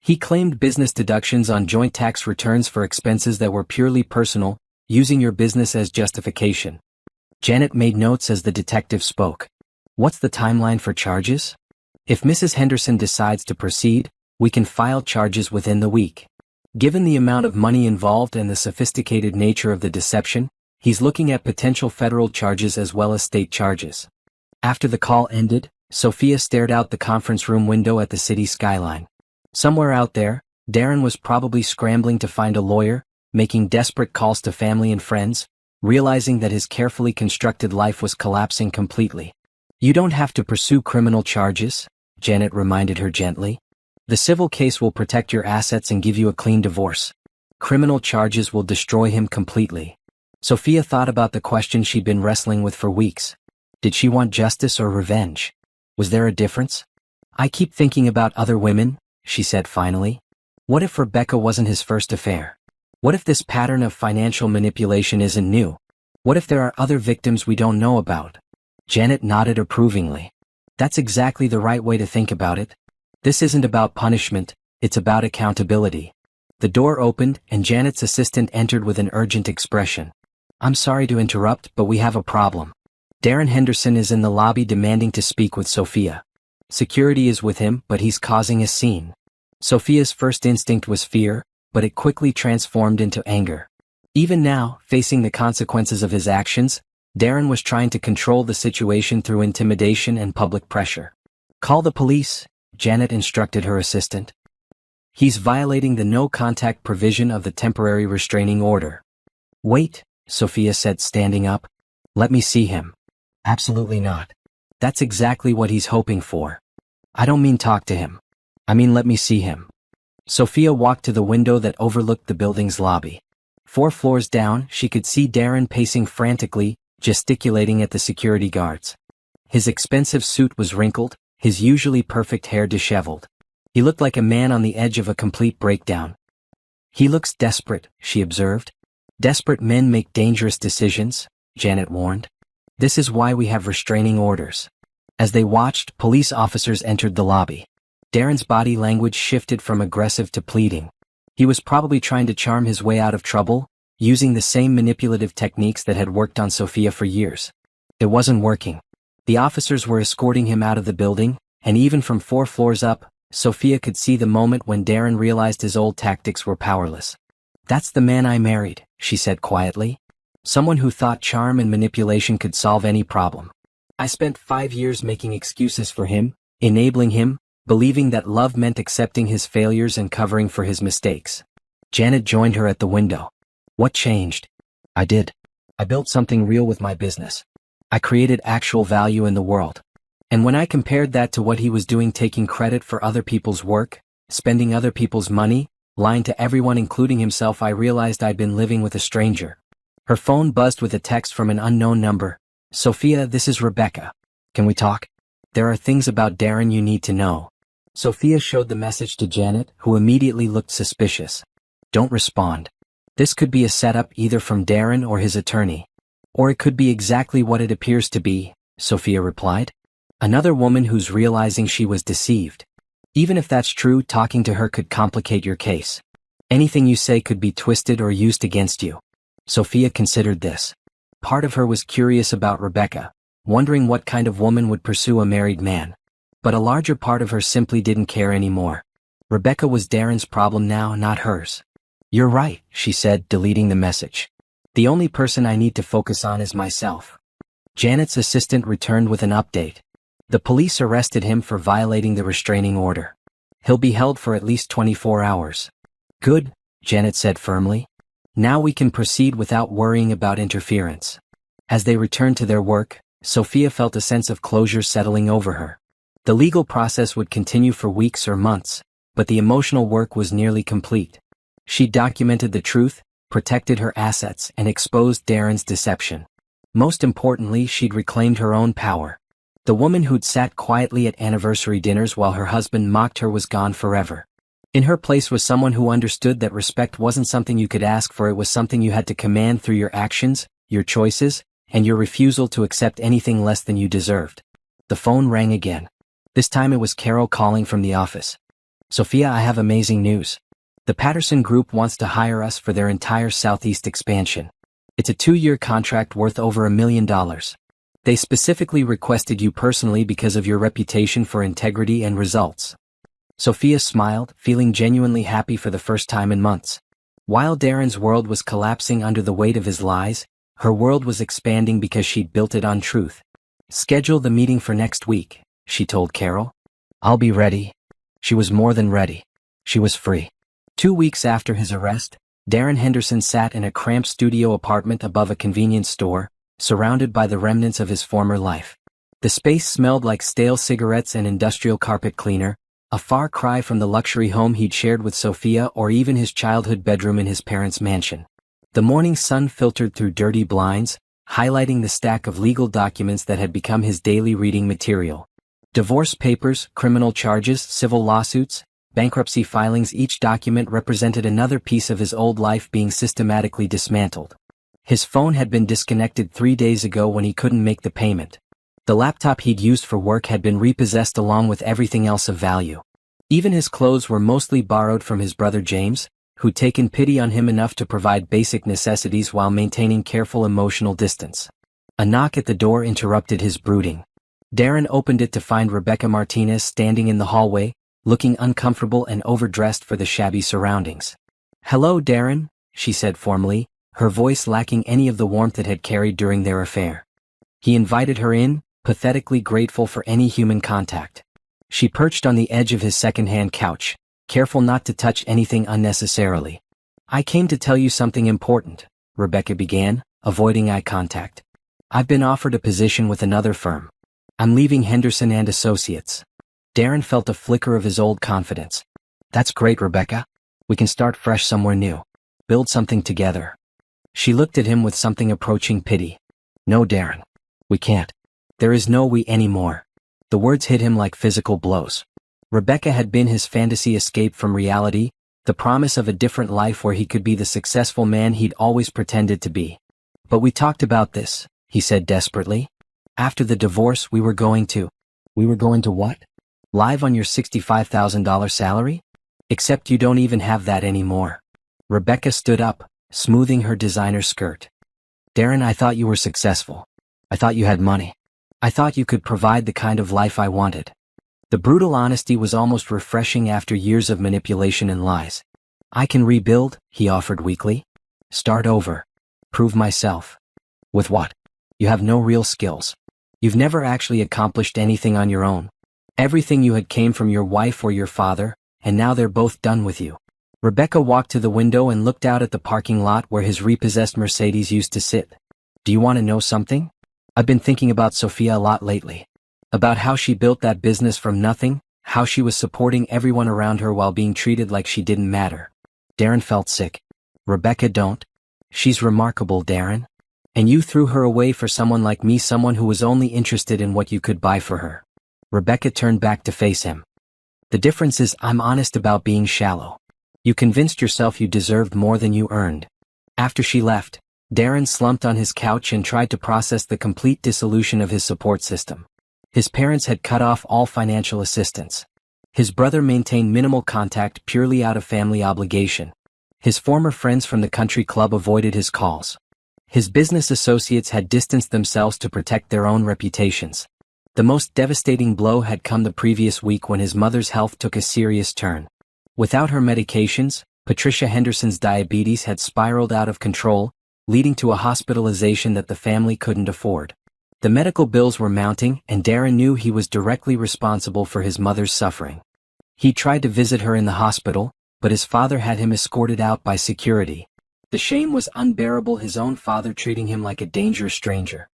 He claimed business deductions on joint tax returns for expenses that were purely personal, using your business as justification. Janet made notes as the detective spoke. What's the timeline for charges? If Mrs. Henderson decides to proceed, we can file charges within the week. Given the amount of money involved and the sophisticated nature of the deception, he's looking at potential federal charges as well as state charges. After the call ended, Sophia stared out the conference room window at the city skyline. Somewhere out there, Darren was probably scrambling to find a lawyer, making desperate calls to family and friends, realizing that his carefully constructed life was collapsing completely. You don't have to pursue criminal charges, Janet reminded her gently. The civil case will protect your assets and give you a clean divorce. Criminal charges will destroy him completely. Sophia thought about the question she'd been wrestling with for weeks. Did she want justice or revenge? Was there a difference? I keep thinking about other women, she said finally. What if Rebecca wasn't his first affair? What if this pattern of financial manipulation isn't new? What if there are other victims we don't know about? Janet nodded approvingly. That's exactly the right way to think about it. This isn't about punishment, it's about accountability. The door opened and Janet's assistant entered with an urgent expression. I'm sorry to interrupt, but we have a problem. Darren Henderson is in the lobby demanding to speak with Sophia. Security is with him, but he's causing a scene. Sophia's first instinct was fear, but it quickly transformed into anger. Even now, facing the consequences of his actions, Darren was trying to control the situation through intimidation and public pressure. Call the police, Janet instructed her assistant. He's violating the no-contact provision of the temporary restraining order. Wait, Sophia said, standing up. Let me see him. Absolutely not. That's exactly what he's hoping for. I don't mean talk to him. I mean let me see him. Sophia walked to the window that overlooked the building's lobby. 4 floors down, she could see Darren pacing frantically, gesticulating at the security guards. His expensive suit was wrinkled, his usually perfect hair disheveled. He looked like a man on the edge of a complete breakdown. "He looks desperate," she observed. "Desperate men make dangerous decisions," Janet warned. "This is why we have restraining orders." As they watched, police officers entered the lobby. Darren's body language shifted from aggressive to pleading. He was probably trying to charm his way out of trouble, using the same manipulative techniques that had worked on Sophia for years. It wasn't working. The officers were escorting him out of the building, and even from 4 floors up, Sophia could see the moment when Darren realized his old tactics were powerless. "That's the man I married," she said quietly. "Someone who thought charm and manipulation could solve any problem. I spent 5 years making excuses for him, enabling him, believing that love meant accepting his failures and covering for his mistakes." Janet joined her at the window. "What changed?" "I did. I built something real with my business. I created actual value in the world. And when I compared that to what he was doing, taking credit for other people's work, spending other people's money, lying to everyone including himself, I realized I'd been living with a stranger." Her phone buzzed with a text from an unknown number. "Sophia, this is Rebecca. Can we talk? There are things about Darren you need to know." Sophia showed the message to Janet, who immediately looked suspicious. "Don't respond. This could be a setup either from Darren or his attorney. Or it could be exactly what it appears to be," Sophia replied. "Another woman who's realizing she was deceived. Even if that's true, talking to her could complicate your case. Anything you say could be twisted or used against you." Sophia considered this. Part of her was curious about Rebecca, wondering what kind of woman would pursue a married man. But a larger part of her simply didn't care anymore. Rebecca was Darren's problem now, not hers. "You're right," she said, deleting the message. "The only person I need to focus on is myself." Janet's assistant returned with an update. "The police arrested him for violating the restraining order. He'll be held for at least 24 hours. "Good," Janet said firmly. "Now we can proceed without worrying about interference." As they returned to their work, Sophia felt a sense of closure settling over her. The legal process would continue for weeks or months, but the emotional work was nearly complete. She documented the truth, protected her assets, and exposed Darren's deception. Most importantly, she'd reclaimed her own power. The woman who'd sat quietly at anniversary dinners while her husband mocked her was gone forever. In her place was someone who understood that respect wasn't something you could ask for, it was something you had to command through your actions, your choices, and your refusal to accept anything less than you deserved. The phone rang again. This time it was Carol calling from the office. "Sophia, I have amazing news. The Patterson Group wants to hire us for their entire Southeast expansion. It's a 2-year contract worth over $1 million. They specifically requested you personally because of your reputation for integrity and results." Sophia smiled, feeling genuinely happy for the first time in months. While Darren's world was collapsing under the weight of his lies, her world was expanding because she'd built it on truth. "Schedule the meeting for next week," she told Carol. "I'll be ready." She was more than ready. She was free. 2 weeks after his arrest, Darren Henderson sat in a cramped studio apartment above a convenience store, surrounded by the remnants of his former life. The space smelled like stale cigarettes and industrial carpet cleaner, a far cry from the luxury home he'd shared with Sophia or even his childhood bedroom in his parents' mansion. The morning sun filtered through dirty blinds, highlighting the stack of legal documents that had become his daily reading material. Divorce papers, criminal charges, civil lawsuits, bankruptcy filings, each document represented another piece of his old life being systematically dismantled. His phone had been disconnected 3 days ago when he couldn't make the payment. The laptop he'd used for work had been repossessed along with everything else of value. Even his clothes were mostly borrowed from his brother James, who'd taken pity on him enough to provide basic necessities while maintaining careful emotional distance. A knock at the door interrupted his brooding. Darren opened it to find Rebecca Martinez standing in the hallway, looking uncomfortable and overdressed for the shabby surroundings. "Hello, Darren," she said formally, her voice lacking any of the warmth it had carried during their affair. He invited her in, pathetically grateful for any human contact. She perched on the edge of his second-hand couch, careful not to touch anything unnecessarily. "I came to tell you something important," Rebecca began, avoiding eye contact. "I've been offered a position with another firm. I'm leaving Henderson and Associates." Darren felt a flicker of his old confidence. "That's great, Rebecca. We can start fresh somewhere new. Build something together." She looked at him with something approaching pity. "No, Darren. We can't. There is no we anymore. The words hit him like physical blows. Rebecca had been his fantasy escape from reality, the promise of a different life where he could be the successful man he'd always pretended to be. But we talked about this, he said desperately. After the divorce, we were going to what? Live on your $65,000 salary? Except you don't even have that anymore. Rebecca stood up, smoothing her designer skirt. Darren, I thought you were successful. I thought you had money. I thought you could provide the kind of life I wanted. The brutal honesty was almost refreshing after years of manipulation and lies. I can rebuild, he offered weakly. Start over. Prove myself. With what? You have no real skills. You've never actually accomplished anything on your own. Everything you had came from your wife or your father, and now they're both done with you. Rebecca walked to the window and looked out at the parking lot where his repossessed Mercedes used to sit. Do you want to know something? I've been thinking about Sophia a lot lately. About how she built that business from nothing, how she was supporting everyone around her while being treated like she didn't matter. Darren felt sick. Rebecca, don't. She's remarkable, Darren. And you threw her away for someone like me, someone who was only interested in what you could buy for her. Rebecca turned back to face him. The difference is I'm honest about being shallow. You convinced yourself you deserved more than you earned. After she left, Darren slumped on his couch and tried to process the complete dissolution of his support system. His parents had cut off all financial assistance. His brother maintained minimal contact purely out of family obligation. His former friends from the country club avoided his calls. His business associates had distanced themselves to protect their own reputations. The most devastating blow had come the previous week when his mother's health took a serious turn. Without her medications, Patricia Henderson's diabetes had spiraled out of control, leading to a hospitalization that the family couldn't afford. The medical bills were mounting, and Darren knew he was directly responsible for his mother's suffering. He tried to visit her in the hospital, but his father had him escorted out by security. The shame was unbearable, his own father treating him like a dangerous stranger.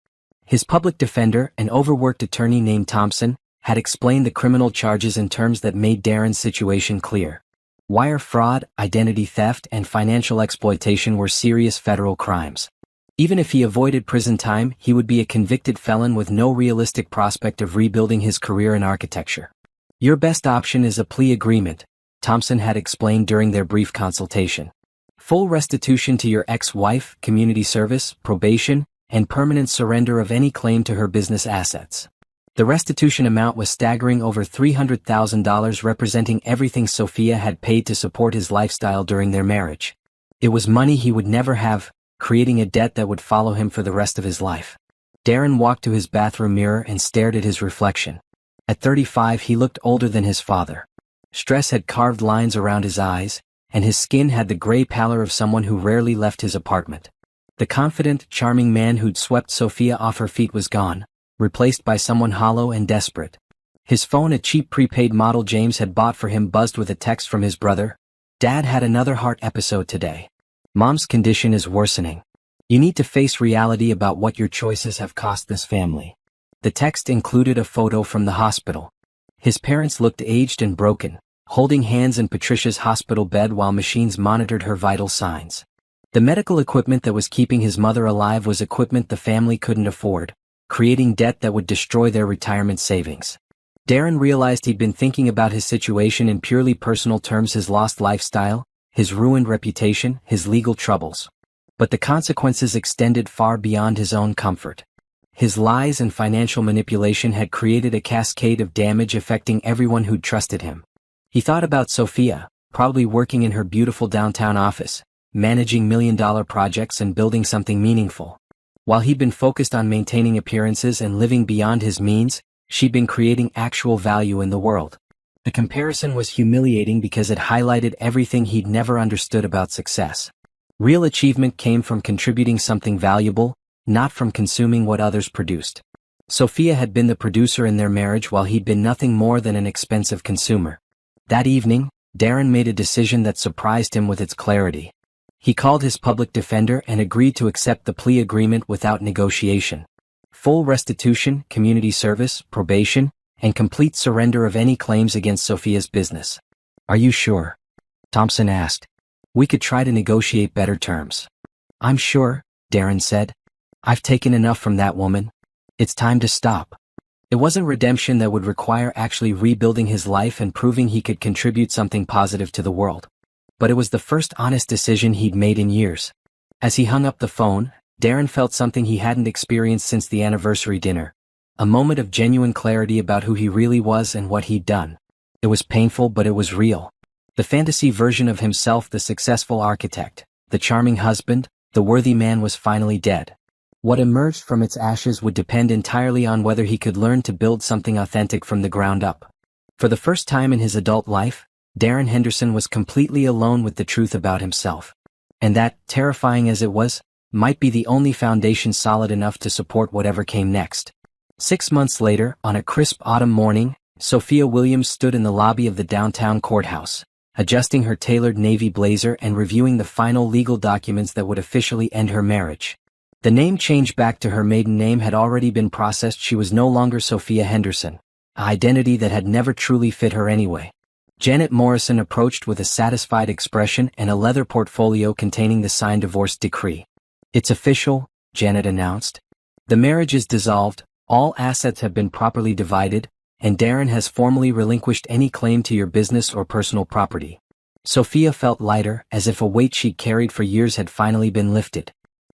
His public defender, an overworked attorney named Thompson, had explained the criminal charges in terms that made Darren's situation clear. Wire fraud, identity theft, and financial exploitation were serious federal crimes. Even if he avoided prison time, he would be a convicted felon with no realistic prospect of rebuilding his career in architecture. Your best option is a plea agreement, Thompson had explained during their brief consultation. Full restitution to your ex-wife, community service, probation, and permanent surrender of any claim to her business assets. The restitution amount was staggering, over $300,000, representing everything Sophia had paid to support his lifestyle during their marriage. It was money he would never have, creating a debt that would follow him for the rest of his life. Darren walked to his bathroom mirror and stared at his reflection. At 35, he looked older than his father. Stress had carved lines around his eyes, and his skin had the gray pallor of someone who rarely left his apartment. The confident, charming man who'd swept Sophia off her feet was gone, replaced by someone hollow and desperate. His phone, a cheap prepaid model James had bought for him, buzzed with a text from his brother. Dad had another heart episode today. Mom's condition is worsening. You need to face reality about what your choices have cost this family. The text included a photo from the hospital. His parents looked aged and broken, holding hands in Patricia's hospital bed while machines monitored her vital signs. The medical equipment that was keeping his mother alive was equipment the family couldn't afford, creating debt that would destroy their retirement savings. Darren realized he'd been thinking about his situation in purely personal terms: his lost lifestyle, his ruined reputation, his legal troubles. But the consequences extended far beyond his own comfort. His lies and financial manipulation had created a cascade of damage affecting everyone who'd trusted him. He thought about Sophia, probably working in her beautiful downtown office, managing million-dollar projects and building something meaningful. While he'd been focused on maintaining appearances and living beyond his means, she'd been creating actual value in the world. The comparison was humiliating because it highlighted everything he'd never understood about success. Real achievement came from contributing something valuable, not from consuming what others produced. Sophia had been the producer in their marriage while he'd been nothing more than an expensive consumer. That evening, Darren made a decision that surprised him with its clarity. He called his public defender and agreed to accept the plea agreement without negotiation. Full restitution, community service, probation, and complete surrender of any claims against Sophia's business. Are you sure? Thompson asked. We could try to negotiate better terms. I'm sure, Darren said. I've taken enough from that woman. It's time to stop. It wasn't redemption that would require actually rebuilding his life and proving he could contribute something positive to the world. But it was the first honest decision he'd made in years. As he hung up the phone, Darren felt something he hadn't experienced since the anniversary dinner. A moment of genuine clarity about who he really was and what he'd done. It was painful, but it was real. The fantasy version of himself, the successful architect, the charming husband, the worthy man, was finally dead. What emerged from its ashes would depend entirely on whether he could learn to build something authentic from the ground up. For the first time in his adult life, Darren Henderson was completely alone with the truth about himself. And that, terrifying as it was, might be the only foundation solid enough to support whatever came next. 6 months later, on a crisp autumn morning, Sophia Williams stood in the lobby of the downtown courthouse, adjusting her tailored navy blazer and reviewing the final legal documents that would officially end her marriage. The name change back to her maiden name had already been processed. She was no longer Sophia Henderson, an identity that had never truly fit her anyway. Janet Morrison approached with a satisfied expression and a leather portfolio containing the signed divorce decree. "It's official," Janet announced. "The marriage is dissolved, all assets have been properly divided, and Darren has formally relinquished any claim to your business or personal property." Sophia felt lighter, as if a weight she'd carried for years had finally been lifted.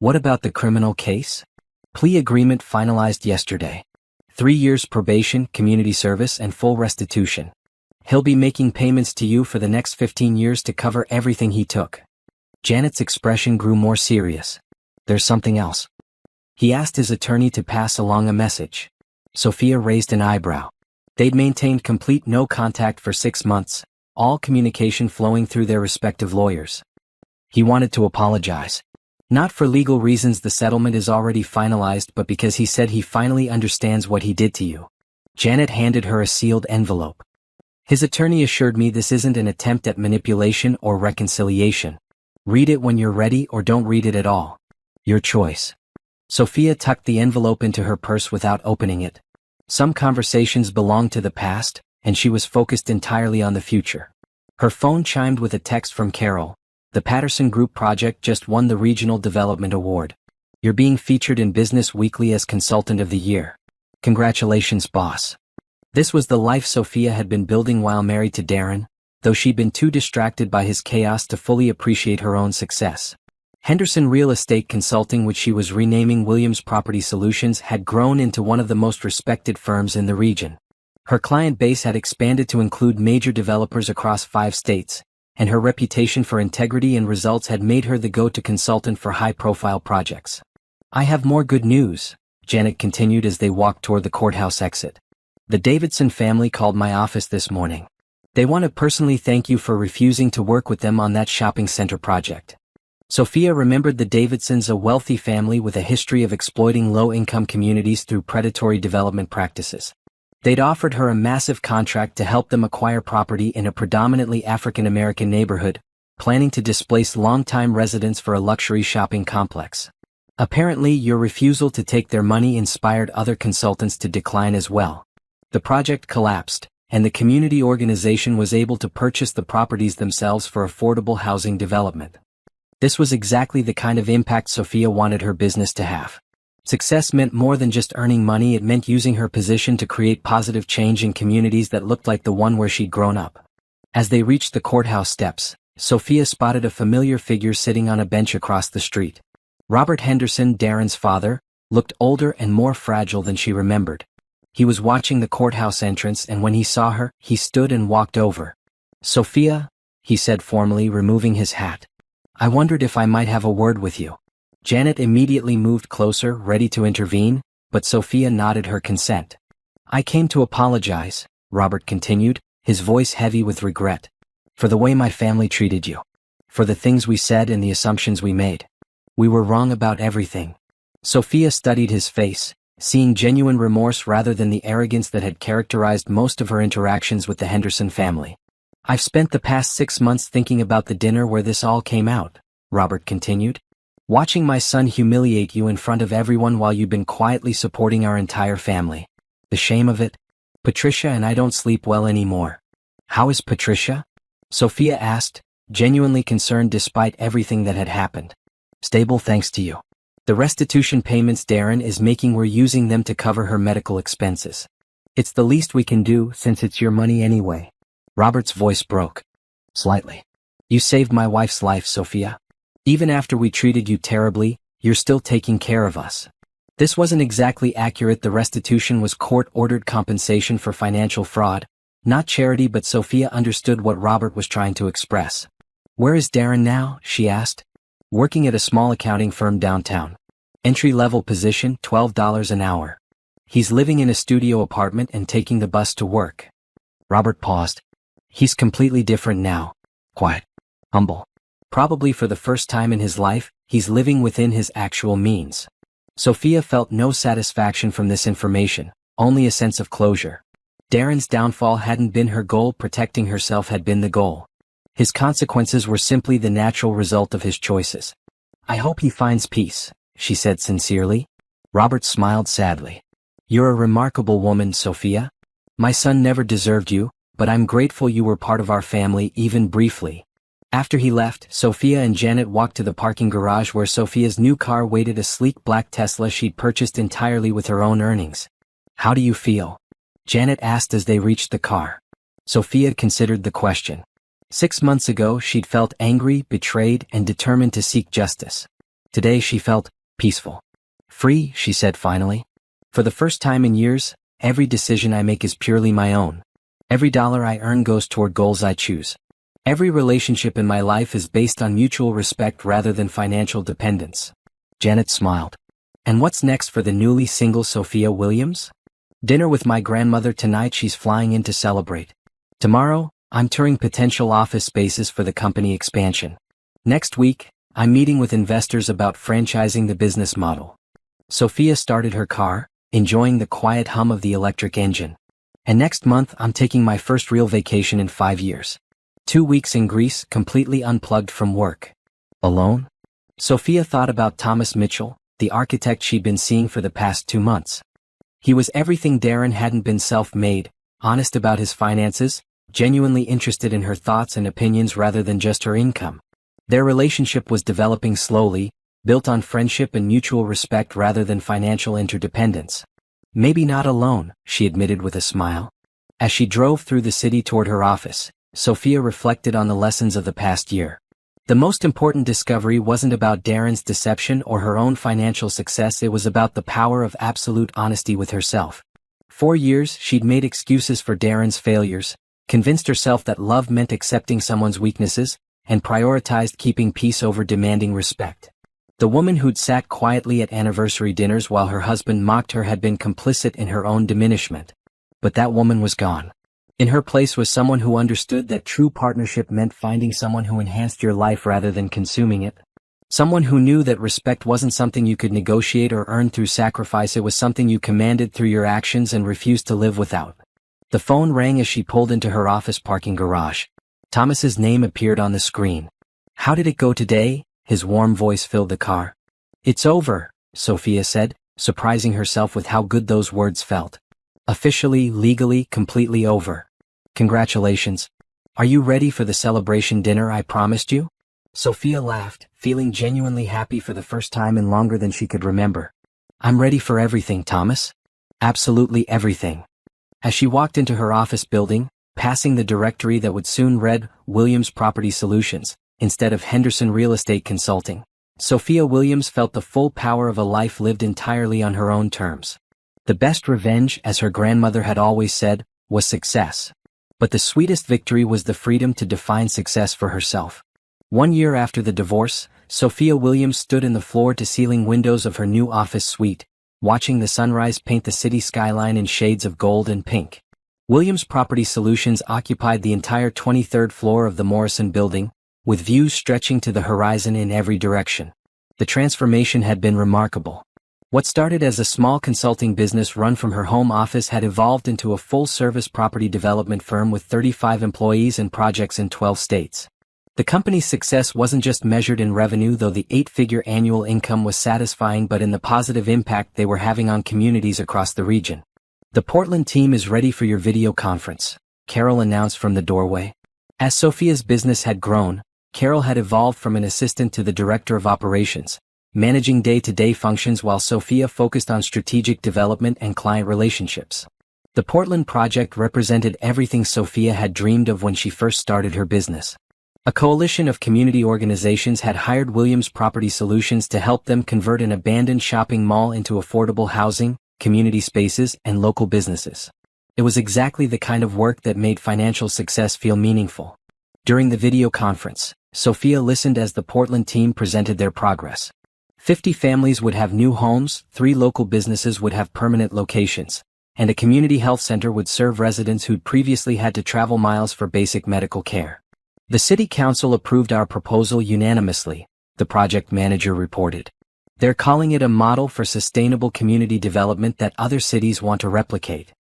What about the criminal case? Plea agreement finalized yesterday. 3 years probation, community service, and full restitution. He'll be making payments to you for the next 15 years to cover everything he took. Janet's expression grew more serious. "There's something else." He asked his attorney to pass along a message. Sophia raised an eyebrow. They'd maintained complete no contact for 6 months, all communication flowing through their respective lawyers. He wanted to apologize. Not for legal reasons, the settlement is already finalized, but because he said he finally understands what he did to you. Janet handed her a sealed envelope. His attorney assured me this isn't an attempt at manipulation or reconciliation. Read it when you're ready or don't read it at all. Your choice. Sophia tucked the envelope into her purse without opening it. Some conversations belonged to the past, and she was focused entirely on the future. Her phone chimed with a text from Carol. "The Patterson Group project just won the Regional Development Award. You're being featured in Business Weekly as Consultant of the Year. Congratulations, boss." This was the life Sophia had been building while married to Darren, though she'd been too distracted by his chaos to fully appreciate her own success. Henderson Real Estate Consulting, which she was renaming Williams Property Solutions, had grown into one of the most respected firms in the region. Her client base had expanded to include major developers across 5 states, and her reputation for integrity and results had made her the go-to consultant for high-profile projects. "I have more good news," Janet continued as they walked toward the courthouse exit. "The Davidson family called my office this morning. They want to personally thank you for refusing to work with them on that shopping center project." Sophia remembered the Davidsons, a wealthy family with a history of exploiting low-income communities through predatory development practices. They'd offered her a massive contract to help them acquire property in a predominantly African-American neighborhood, planning to displace longtime residents for a luxury shopping complex. Apparently, your refusal to take their money inspired other consultants to decline as well. The project collapsed, and the community organization was able to purchase the properties themselves for affordable housing development. This was exactly the kind of impact Sophia wanted her business to have. Success meant more than just earning money, it meant using her position to create positive change in communities that looked like the one where she'd grown up. As they reached the courthouse steps, Sophia spotted a familiar figure sitting on a bench across the street. Robert Henderson, Darren's father, looked older and more fragile than she remembered. He was watching the courthouse entrance, and when he saw her, he stood and walked over. "Sophia," he said formally, removing his hat. "I wondered if I might have a word with you." Janet immediately moved closer, ready to intervene, but Sophia nodded her consent. "I came to apologize," Robert continued, his voice heavy with regret, "for the way my family treated you. For the things we said and the assumptions we made. We were wrong about everything." Sophia studied his face, seeing genuine remorse rather than the arrogance that had characterized most of her interactions with the Henderson family. "I've spent the past 6 months thinking about the dinner where this all came out," Robert continued. "Watching my son humiliate you in front of everyone while you've been quietly supporting our entire family. The shame of it. Patricia and I don't sleep well anymore." "How is Patricia?" Sophia asked, genuinely concerned despite everything that had happened. "Stable thanks to you. The restitution payments Darren is making, we're using them to cover her medical expenses. It's the least we can do since it's your money anyway. Robert's voice broke. Slightly. You saved my wife's life, Sophia. Even after we treated you terribly, you're still taking care of us. This wasn't exactly accurate. The restitution was court-ordered compensation for financial fraud, not charity, but Sophia understood what Robert was trying to express. Where is Darren now? She asked. Working at a small accounting firm downtown. Entry-level position, $12 an hour. He's living in a studio apartment and taking the bus to work. Robert paused. He's completely different now. Quiet. Humble. Probably for the first time in his life, he's living within his actual means. Sophia felt no satisfaction from this information, only a sense of closure. Darren's downfall hadn't been her goal, protecting herself had been the goal. His consequences were simply the natural result of his choices. I hope he finds peace, she said sincerely. Robert smiled sadly. You're a remarkable woman, Sophia. My son never deserved you, but I'm grateful you were part of our family, even briefly. After he left, Sophia and Janet walked to the parking garage where Sophia's new car waited, a sleek black Tesla she'd purchased entirely with her own earnings. How do you feel? Janet asked as they reached the car. Sophia considered the question. 6 months ago she'd felt angry, betrayed, and determined to seek justice. Today she felt peaceful. Free, she said finally. For the first time in years, every decision I make is purely my own. Every dollar I earn goes toward goals I choose. Every relationship in my life is based on mutual respect rather than financial dependence. Janet smiled. And what's next for the newly single Sophia Williams? Dinner with my grandmother tonight. She's flying in to celebrate. Tomorrow, I'm touring potential office spaces for the company expansion. Next week, I'm meeting with investors about franchising the business model. Sophia started her car, enjoying the quiet hum of the electric engine. And next month I'm taking my first real vacation in 5 years. 2 weeks in Greece, completely unplugged from work. Alone? Sophia thought about Thomas Mitchell, the architect she'd been seeing for the past 2 months. He was everything Darren hadn't been: self-made, honest about his finances, genuinely interested in her thoughts and opinions rather than just her income. Their relationship was developing slowly, built on friendship and mutual respect rather than financial interdependence. Maybe not alone, she admitted with a smile. As she drove through the city toward her office, Sophia reflected on the lessons of the past year. The most important discovery wasn't about Darren's deception or her own financial success, it was about the power of absolute honesty with herself. 4 years she'd made excuses for Darren's failures, convinced herself that love meant accepting someone's weaknesses, and prioritized keeping peace over demanding respect. The woman who'd sat quietly at anniversary dinners while her husband mocked her had been complicit in her own diminishment. But that woman was gone. In her place was someone who understood that true partnership meant finding someone who enhanced your life rather than consuming it. Someone who knew that respect wasn't something you could negotiate or earn through sacrifice, it was something you commanded through your actions and refused to live without. The phone rang as she pulled into her office parking garage. Thomas's name appeared on the screen. How did it go today? His warm voice filled the car. It's over, Sophia said, surprising herself with how good those words felt. Officially, legally, completely over. Congratulations. Are you ready for the celebration dinner I promised you? Sophia laughed, feeling genuinely happy for the first time in longer than she could remember. I'm ready for everything, Thomas. Absolutely everything. As she walked into her office building, passing the directory that would soon read Williams Property Solutions, instead of Henderson Real Estate Consulting, Sophia Williams felt the full power of a life lived entirely on her own terms. The best revenge, as her grandmother had always said, was success. But the sweetest victory was the freedom to define success for herself. 1 year after the divorce, Sophia Williams stood in the floor-to-ceiling windows of her new office suite, watching the sunrise paint the city skyline in shades of gold and pink. Williams Property Solutions occupied the entire 23rd floor of the Morrison Building, with views stretching to the horizon in every direction. The transformation had been remarkable. What started as a small consulting business run from her home office had evolved into a full-service property development firm with 35 employees and projects in 12 states. The company's success wasn't just measured in revenue, though the 8-figure annual income was satisfying, but in the positive impact they were having on communities across the region. The Portland team is ready for your video conference, Carol announced from the doorway. As Sophia's business had grown, Carol had evolved from an assistant to the director of operations, managing day-to-day functions while Sophia focused on strategic development and client relationships. The Portland project represented everything Sophia had dreamed of when she first started her business. A coalition of community organizations had hired Williams Property Solutions to help them convert an abandoned shopping mall into affordable housing, community spaces, and local businesses. It was exactly the kind of work that made financial success feel meaningful. During the video conference, Sophia listened as the Portland team presented their progress. 50 families would have new homes, 3 local businesses would have permanent locations, and a community health center would serve residents who'd previously had to travel miles for basic medical care. The city council approved our proposal unanimously, the project manager reported. They're calling it a model for sustainable community development that other cities want to replicate.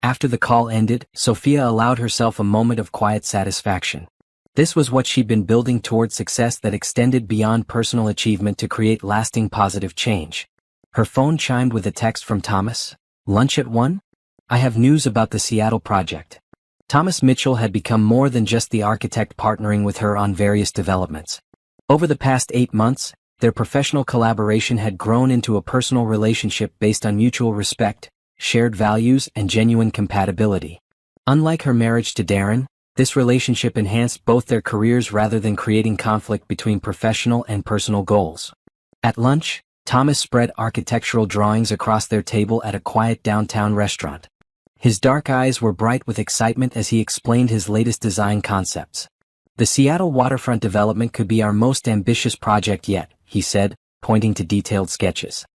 After the call ended, Sophia allowed herself a moment of quiet satisfaction. This was what she'd been building toward success that extended beyond personal achievement to create lasting positive change. Her phone chimed with a text from Thomas. "Lunch at 1? I have news about the Seattle project." Thomas Mitchell had become more than just the architect partnering with her on various developments. Over the past 8 months, their professional collaboration had grown into a personal relationship based on mutual respect, shared values, and genuine compatibility. Unlike her marriage to Darren, this relationship enhanced both their careers rather than creating conflict between professional and personal goals. At lunch, Thomas spread architectural drawings across their table at a quiet downtown restaurant. His dark eyes were bright with excitement as he explained his latest design concepts. "The Seattle waterfront development could be our most ambitious project yet," he said, pointing to detailed sketches.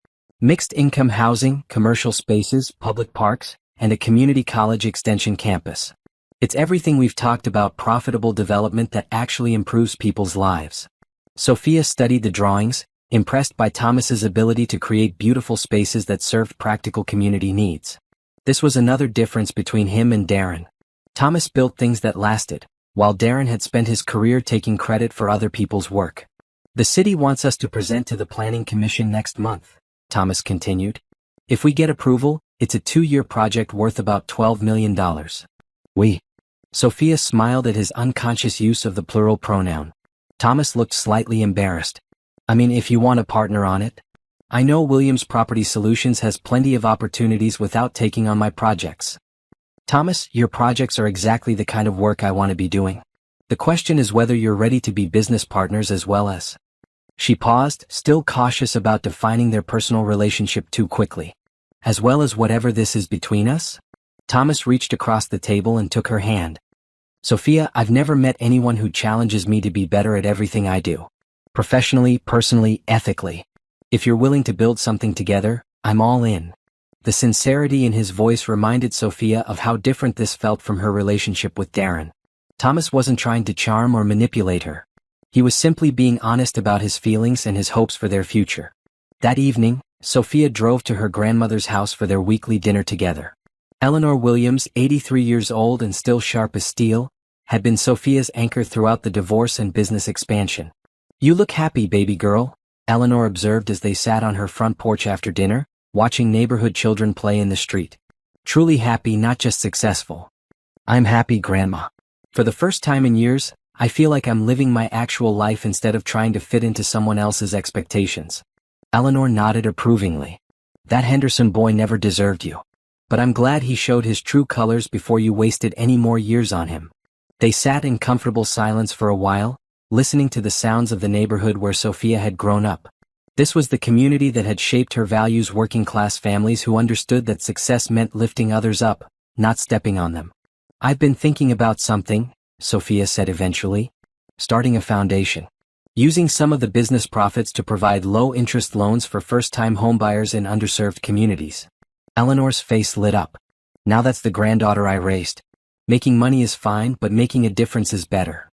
"Mixed-income housing, commercial spaces, public parks, and a community college extension campus. It's everything we've talked about: profitable development that actually improves people's lives." Sophia studied the drawings, impressed by Thomas's ability to create beautiful spaces that served practical community needs. This was another difference between him and Darren. Thomas built things that lasted, while Darren had spent his career taking credit for other people's work. "The city wants us to present to the Planning Commission next month," Thomas continued. "If we get approval, it's a 2-year project worth about $12 million. We." Sophia smiled at his unconscious use of the plural pronoun. Thomas looked slightly embarrassed. "I mean, if you want to partner on it. I know Williams Property Solutions has plenty of opportunities without taking on my projects." "Thomas, your projects are exactly the kind of work I want to be doing. The question is whether you're ready to be business partners as well as." She paused, still cautious about defining their personal relationship too quickly. "As well as whatever this is between us?" Thomas reached across the table and took her hand. "Sophia, I've never met anyone who challenges me to be better at everything I do. Professionally, personally, ethically. If you're willing to build something together, I'm all in." The sincerity in his voice reminded Sophia of how different this felt from her relationship with Darren. Thomas wasn't trying to charm or manipulate her. He was simply being honest about his feelings and his hopes for their future. That evening, Sophia drove to her grandmother's house for their weekly dinner together. Eleanor Williams, 83 years old and still sharp as steel, had been Sophia's anchor throughout the divorce and business expansion. "You look happy, baby girl," Eleanor observed as they sat on her front porch after dinner, watching neighborhood children play in the street. "Truly happy, not just successful." "I'm happy, Grandma. For the first time in years, I feel like I'm living my actual life instead of trying to fit into someone else's expectations." Eleanor nodded approvingly. "That Henderson boy never deserved you. But I'm glad he showed his true colors before you wasted any more years on him." They sat in comfortable silence for a while, listening to the sounds of the neighborhood where Sophia had grown up. This was the community that had shaped her values: working-class families who understood that success meant lifting others up, not stepping on them. "I've been thinking about something," Sophia said eventually. "Starting a foundation. Using some of the business profits to provide low-interest loans for first-time homebuyers in underserved communities." Eleanor's face lit up. "Now that's the granddaughter I raised. Making money is fine, but making a difference is better.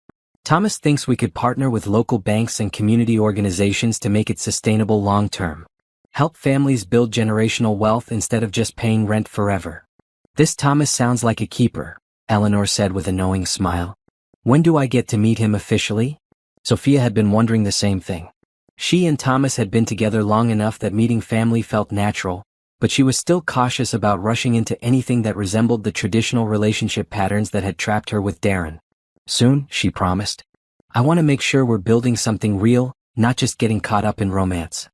Thomas thinks we could partner with local banks and community organizations to make it sustainable long-term. Help families build generational wealth instead of just paying rent forever." "This Thomas sounds like a keeper," Eleanor said with a knowing smile. "When do I get to meet him officially?" Sophia had been wondering the same thing. She and Thomas had been together long enough that meeting family felt natural, but she was still cautious about rushing into anything that resembled the traditional relationship patterns that had trapped her with Darren. "Soon," she promised. "I want to make sure we're building something real, not just getting caught up in romance."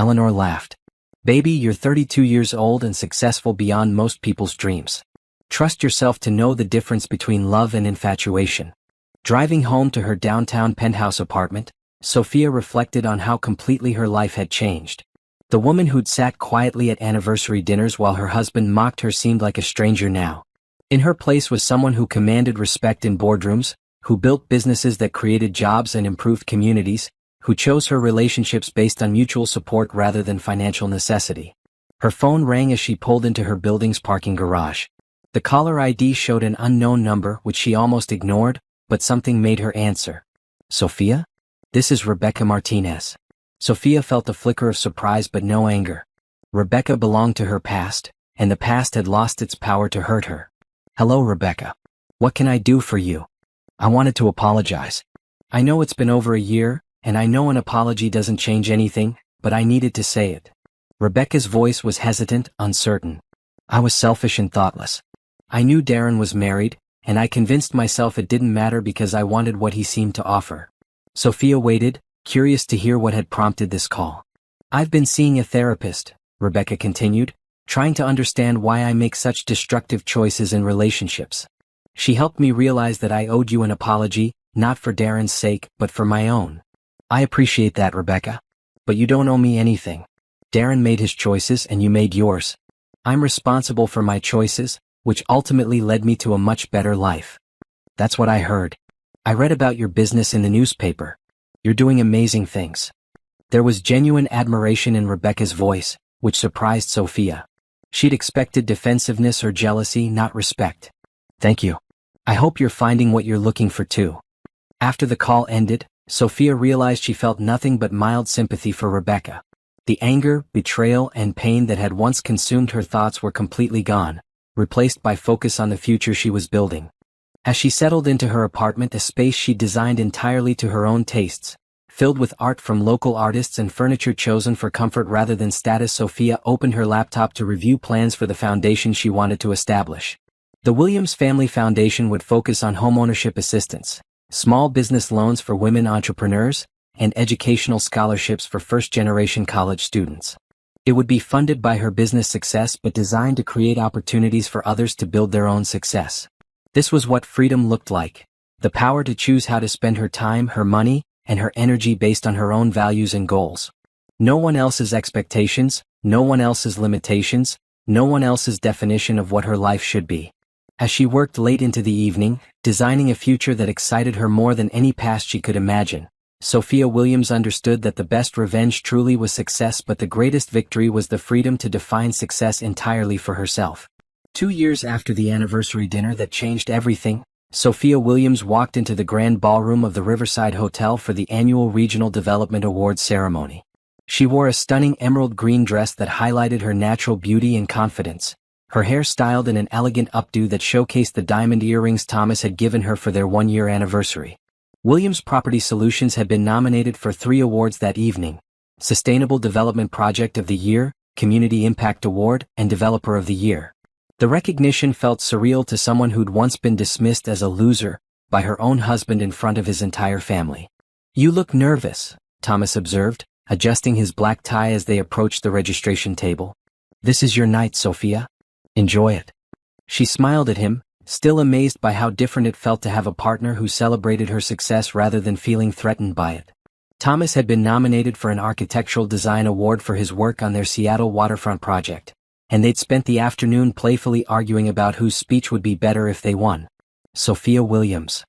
Eleanor laughed. Baby, you're 32 years old and successful beyond most people's dreams. Trust yourself to know the difference between love and infatuation. Driving home to her downtown penthouse apartment, Sophia reflected on how completely her life had changed. The woman who'd sat quietly at anniversary dinners while her husband mocked her seemed like a stranger now. In her place was someone who commanded respect in boardrooms, who built businesses that created jobs and improved communities, who chose her relationships based on mutual support rather than financial necessity. Her phone rang as she pulled into her building's parking garage. The caller ID showed an unknown number which she almost ignored, but something made her answer. Sophia? This is Rebecca Martinez. Sophia felt a flicker of surprise but no anger. Rebecca belonged to her past, and the past had lost its power to hurt her. Hello, Rebecca. What can I do for you? I wanted to apologize. I know it's been over a year, and I know an apology doesn't change anything, but I needed to say it. Rebecca's voice was hesitant, uncertain. I was selfish and thoughtless. I knew Darren was married, and I convinced myself it didn't matter because I wanted what he seemed to offer. Sophia waited, curious to hear what had prompted this call. I've been seeing a therapist, Rebecca continued, trying to understand why I make such destructive choices in relationships. She helped me realize that I owed you an apology, not for Darren's sake, but for my own. I appreciate that, Rebecca. But you don't owe me anything. Darren made his choices and you made yours. I'm responsible for my choices, which ultimately led me to a much better life. That's what I heard. I read about your business in the newspaper. You're doing amazing things. There was genuine admiration in Rebecca's voice, which surprised Sophia. She'd expected defensiveness or jealousy, not respect. Thank you. I hope you're finding what you're looking for too. After the call ended, Sophia realized she felt nothing but mild sympathy for Rebecca. The anger, betrayal, and pain that had once consumed her thoughts were completely gone, replaced by focus on the future she was building. As she settled into her apartment, a space she designed entirely to her own tastes, filled with art from local artists and furniture chosen for comfort rather than status, Sophia opened her laptop to review plans for the foundation she wanted to establish. The Williams Family Foundation would focus on homeownership assistance, small business loans for women entrepreneurs, and educational scholarships for first-generation college students. It would be funded by her business success but designed to create opportunities for others to build their own success. This was what freedom looked like, the power to choose how to spend her time, her money, and her energy based on her own values and goals. No one else's expectations, no one else's limitations, no one else's definition of what her life should be. As she worked late into the evening, designing a future that excited her more than any past she could imagine, Sophia Williams understood that the best revenge truly was success, but the greatest victory was the freedom to define success entirely for herself. 2 years after the anniversary dinner that changed everything, Sophia Williams walked into the grand ballroom of the Riverside Hotel for the annual Regional Development Awards ceremony. She wore a stunning emerald green dress that highlighted her natural beauty and confidence, her hair styled in an elegant updo that showcased the diamond earrings Thomas had given her for their 1-year anniversary. Williams Property Solutions had been nominated for 3 awards that evening: Sustainable Development Project of the Year, Community Impact Award, and Developer of the Year. The recognition felt surreal to someone who'd once been dismissed as a loser by her own husband in front of his entire family. You look nervous, Thomas observed, adjusting his black tie as they approached the registration table. This is your night, Sophia. Enjoy it. She smiled at him, still amazed by how different it felt to have a partner who celebrated her success rather than feeling threatened by it. Thomas had been nominated for an Architectural Design Award for his work on their Seattle waterfront project, and they'd spent the afternoon playfully arguing about whose speech would be better if they won. Sophia Williams.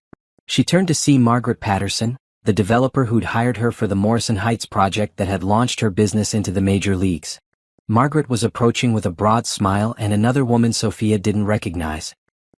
She turned to see Margaret Patterson, the developer who'd hired her for the Morrison Heights project that had launched her business into the major leagues. Margaret was approaching with a broad smile and another woman Sophia didn't recognize.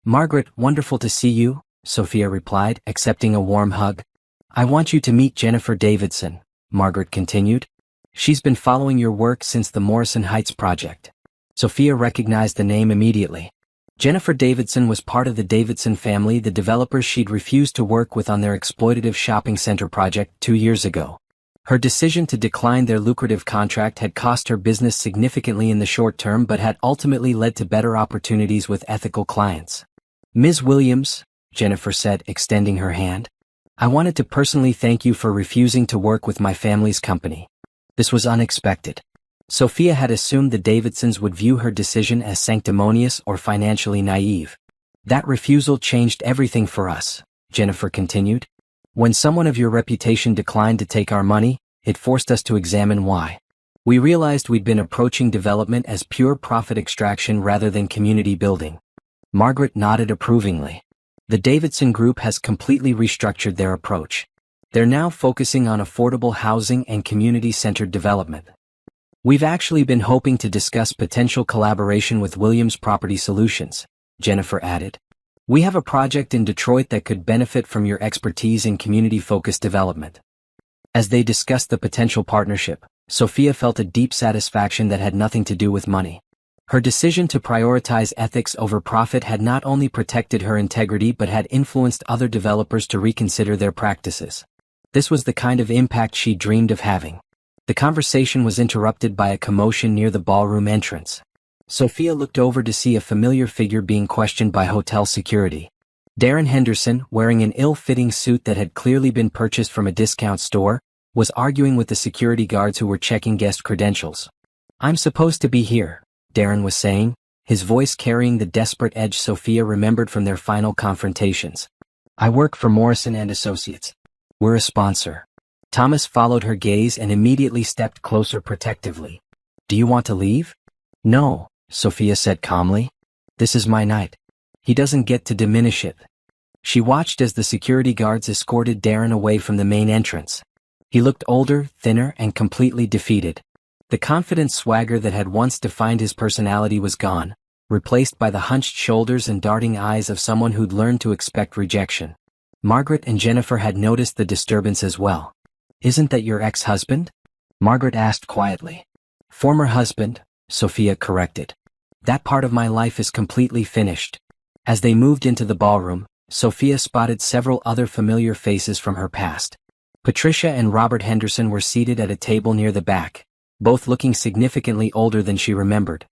Margaret, wonderful to see you, Sophia replied, accepting a warm hug. I want you to meet Jennifer Davidson, Margaret continued. She's been following your work since the Morrison Heights project. Sophia recognized the name immediately. Jennifer Davidson was part of the Davidson family, the developers she'd refused to work with on their exploitative shopping center project 2 years ago. Her decision to decline their lucrative contract had cost her business significantly in the short term but had ultimately led to better opportunities with ethical clients. Ms. Williams, Jennifer said, extending her hand, I wanted to personally thank you for refusing to work with my family's company. This was unexpected. Sophia had assumed the Davidsons would view her decision as sanctimonious or financially naive. That refusal changed everything for us, Jennifer continued. When someone of your reputation declined to take our money, it forced us to examine why. We realized we'd been approaching development as pure profit extraction rather than community building. Margaret nodded approvingly. The Davidson Group has completely restructured their approach. They're now focusing on affordable housing and community-centered development. We've actually been hoping to discuss potential collaboration with Williams Property Solutions, Jennifer added. We have a project in Detroit that could benefit from your expertise in community-focused development. As they discussed the potential partnership, Sophia felt a deep satisfaction that had nothing to do with money. Her decision to prioritize ethics over profit had not only protected her integrity but had influenced other developers to reconsider their practices. This was the kind of impact she dreamed of having. The conversation was interrupted by a commotion near the ballroom entrance. Sophia looked over to see a familiar figure being questioned by hotel security. Darren Henderson, wearing an ill-fitting suit that had clearly been purchased from a discount store, was arguing with the security guards who were checking guest credentials. "I'm supposed to be here," Darren was saying, his voice carrying the desperate edge Sophia remembered from their final confrontations. "I work for Morrison & Associates. We're a sponsor." Thomas followed her gaze and immediately stepped closer protectively. "Do you want to leave?" "No," Sophia said calmly. "This is my night. He doesn't get to diminish it." She watched as the security guards escorted Darren away from the main entrance. He looked older, thinner, and completely defeated. The confident swagger that had once defined his personality was gone, replaced by the hunched shoulders and darting eyes of someone who'd learned to expect rejection. Margaret and Jennifer had noticed the disturbance as well. "Isn't that your ex-husband?" Margaret asked quietly. "Former husband," Sophia corrected. "That part of my life is completely finished." As they moved into the ballroom, Sophia spotted several other familiar faces from her past. Patricia and Robert Henderson were seated at a table near the back, both looking significantly older than she remembered.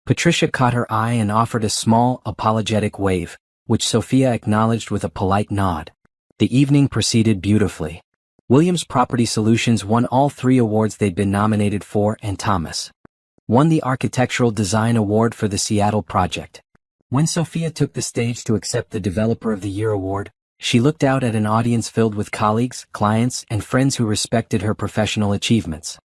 Patricia caught her eye and offered a small, apologetic wave, which Sophia acknowledged with a polite nod. The evening proceeded beautifully. Williams Property Solutions won all 3 awards they'd been nominated for, and Thomas won the Architectural Design Award for the Seattle project. When Sophia took the stage to accept the Developer of the Year award, she looked out at an audience filled with colleagues, clients, and friends who respected her professional achievements.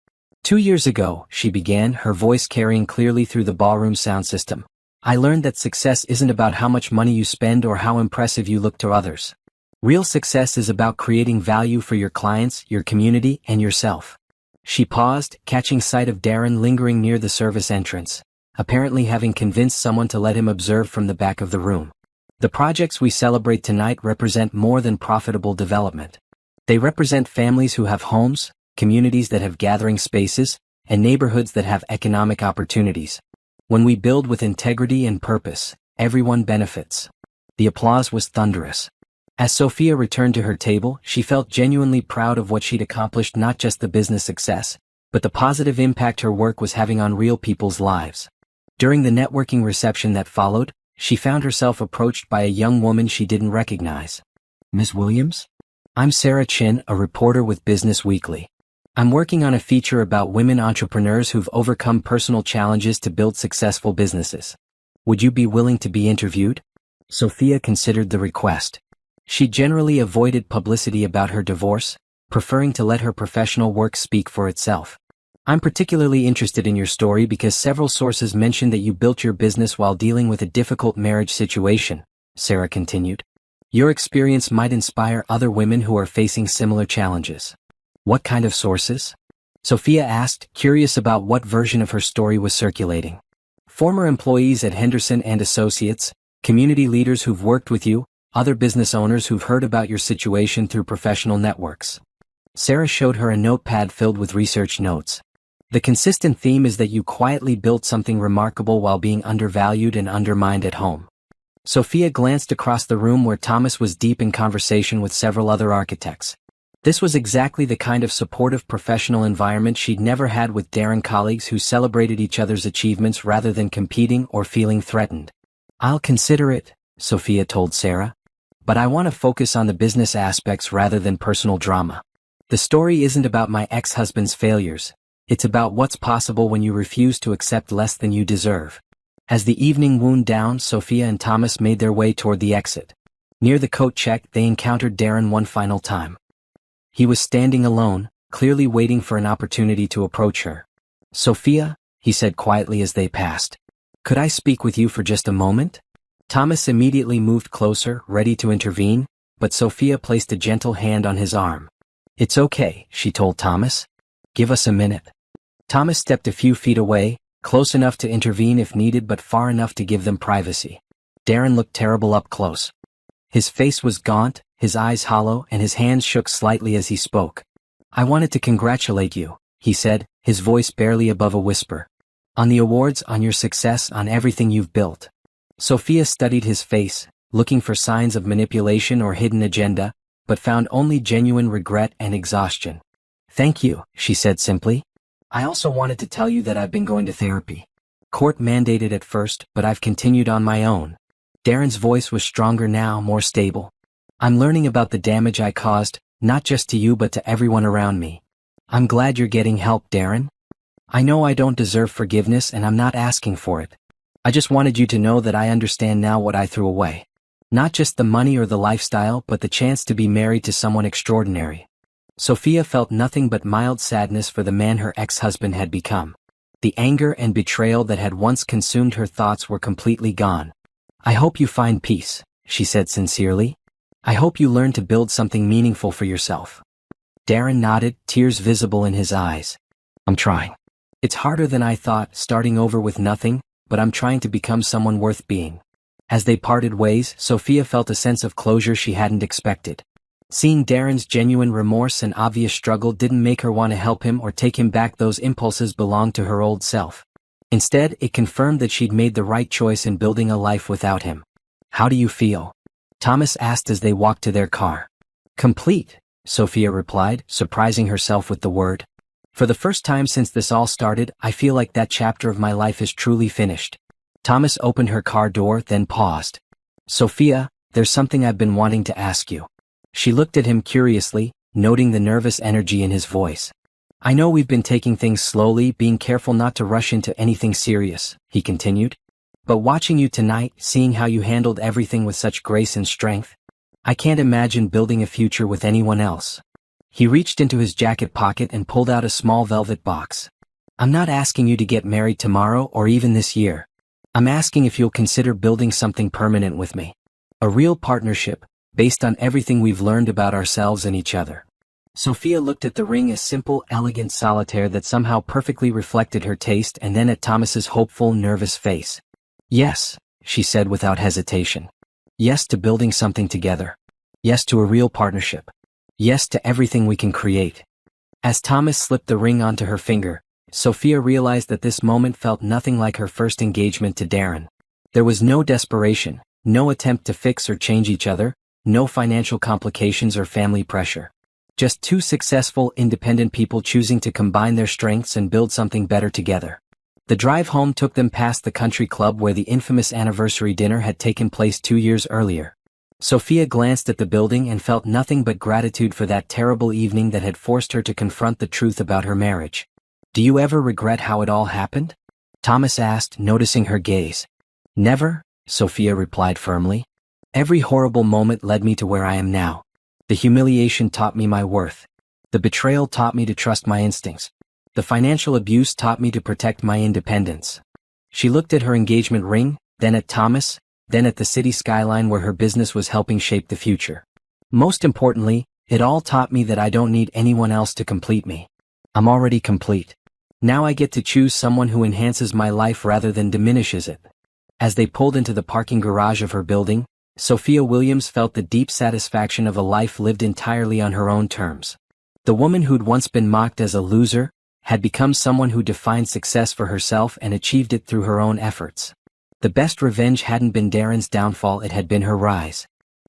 2 years ago, she began, her voice carrying clearly through the ballroom sound system. "I learned that success isn't about how much money you spend or how impressive you look to others. Real success is about creating value for your clients, your community, and yourself." She paused, catching sight of Darren lingering near the service entrance, apparently having convinced someone to let him observe from the back of the room. "The projects we celebrate tonight represent more than profitable development. They represent families who have homes, communities that have gathering spaces, and neighborhoods that have economic opportunities. When we build with integrity and purpose, everyone benefits." The applause was thunderous. As Sophia returned to her table, she felt genuinely proud of what she'd accomplished, not just the business success, but the positive impact her work was having on real people's lives. During the networking reception that followed, she found herself approached by a young woman she didn't recognize. "Ms. Williams? I'm Sarah Chin, a reporter with Business Weekly. I'm working on a feature about women entrepreneurs who've overcome personal challenges to build successful businesses. Would you be willing to be interviewed?" Sophia considered the request. She generally avoided publicity about her divorce, preferring to let her professional work speak for itself. "I'm particularly interested in your story because several sources mention that you built your business while dealing with a difficult marriage situation," Sarah continued. "Your experience might inspire other women who are facing similar challenges." "What kind of sources?" Sophia asked, curious about what version of her story was circulating. "Former employees at Henderson and Associates, community leaders who've worked with you, other business owners who've heard about your situation through professional networks." Sarah showed her a notepad filled with research notes. "The consistent theme is that you quietly built something remarkable while being undervalued and undermined at home." Sophia glanced across the room where Thomas was deep in conversation with several other architects. This was exactly the kind of supportive professional environment she'd never had with Darren colleagues who celebrated each other's achievements rather than competing or feeling threatened. "I'll consider it," Sophia told Sarah. "But I want to focus on the business aspects rather than personal drama. The story isn't about my ex-husband's failures. It's about what's possible when you refuse to accept less than you deserve. As the evening wound down, Sophia and Thomas made their way toward the exit. Near the coat check, they encountered Darren one final time. He was standing alone, clearly waiting for an opportunity to approach her. "Sophia," he said quietly as they passed. "Could I speak with you for just a moment?" Thomas immediately moved closer, ready to intervene, but Sophia placed a gentle hand on his arm. "It's okay," she told Thomas. "Give us a minute." Thomas stepped a few feet away, close enough to intervene if needed but far enough to give them privacy. Darren looked terrible up close. His face was gaunt, his eyes hollow, and his hands shook slightly as he spoke. "I wanted to congratulate you," he said, his voice barely above a whisper. "On the awards, on your success, on everything you've built." Sophia studied his face, looking for signs of manipulation or hidden agenda, but found only genuine regret and exhaustion. "Thank you," she said simply. "I also wanted to tell you that I've been going to therapy. Court mandated at first, but I've continued on my own." Darren's voice was stronger now, more stable. "I'm learning about the damage I caused, not just to you but to everyone around me. I'm glad you're getting help, Darren. I know I don't deserve forgiveness and I'm not asking for it. I just wanted you to know that I understand now what I threw away. Not just the money or the lifestyle but the chance to be married to someone extraordinary." Sophia felt nothing but mild sadness for the man her ex-husband had become. The anger and betrayal that had once consumed her thoughts were completely gone. "I hope you find peace," she said sincerely. "I hope you learn to build something meaningful for yourself." Darren nodded, tears visible in his eyes. "I'm trying. It's harder than I thought, starting over with nothing, but I'm trying to become someone worth being." As they parted ways, Sophia felt a sense of closure she hadn't expected. Seeing Darren's genuine remorse and obvious struggle didn't make her want to help him or take him back. Those impulses belonged to her old self. Instead, it confirmed that she'd made the right choice in building a life without him. "How do you feel?" Thomas asked as they walked to their car. "Complete," Sophia replied, surprising herself with the word. "For the first time since this all started, I feel like that chapter of my life is truly finished." Thomas opened her car door, then paused. "Sophia, there's something I've been wanting to ask you." She looked at him curiously, noting the nervous energy in his voice. "I know we've been taking things slowly, being careful not to rush into anything serious," he continued. "But watching you tonight, seeing how you handled everything with such grace and strength, I can't imagine building a future with anyone else." He reached into his jacket pocket and pulled out a small velvet box. "I'm not asking you to get married tomorrow or even this year. I'm asking if you'll consider building something permanent with me. A real partnership, based on everything we've learned about ourselves and each other." Sophia looked at the ring, a simple, elegant solitaire that somehow perfectly reflected her taste, and then at Thomas's hopeful, nervous face. "Yes," she said without hesitation. "Yes to building something together. Yes to a real partnership. Yes to everything we can create." As Thomas slipped the ring onto her finger, Sophia realized that this moment felt nothing like her first engagement to Darren. There was no desperation, no attempt to fix or change each other, no financial complications or family pressure. Just two successful, independent people choosing to combine their strengths and build something better together. The drive home took them past the country club where the infamous anniversary dinner had taken place 2 years earlier. Sophia glanced at the building and felt nothing but gratitude for that terrible evening that had forced her to confront the truth about her marriage. "Do you ever regret how it all happened?" Thomas asked, noticing her gaze. "Never," Sophia replied firmly. "Every horrible moment led me to where I am now. The humiliation taught me my worth. The betrayal taught me to trust my instincts. The financial abuse taught me to protect my independence." She looked at her engagement ring, then at Thomas, then at the city skyline where her business was helping shape the future. "Most importantly, it all taught me that I don't need anyone else to complete me. I'm already complete. Now I get to choose someone who enhances my life rather than diminishes it." As they pulled into the parking garage of her building, Sophia Williams felt the deep satisfaction of a life lived entirely on her own terms. The woman who'd once been mocked as a loser had become someone who defined success for herself and achieved it through her own efforts. The best revenge hadn't been Darren's downfall, it had been her rise.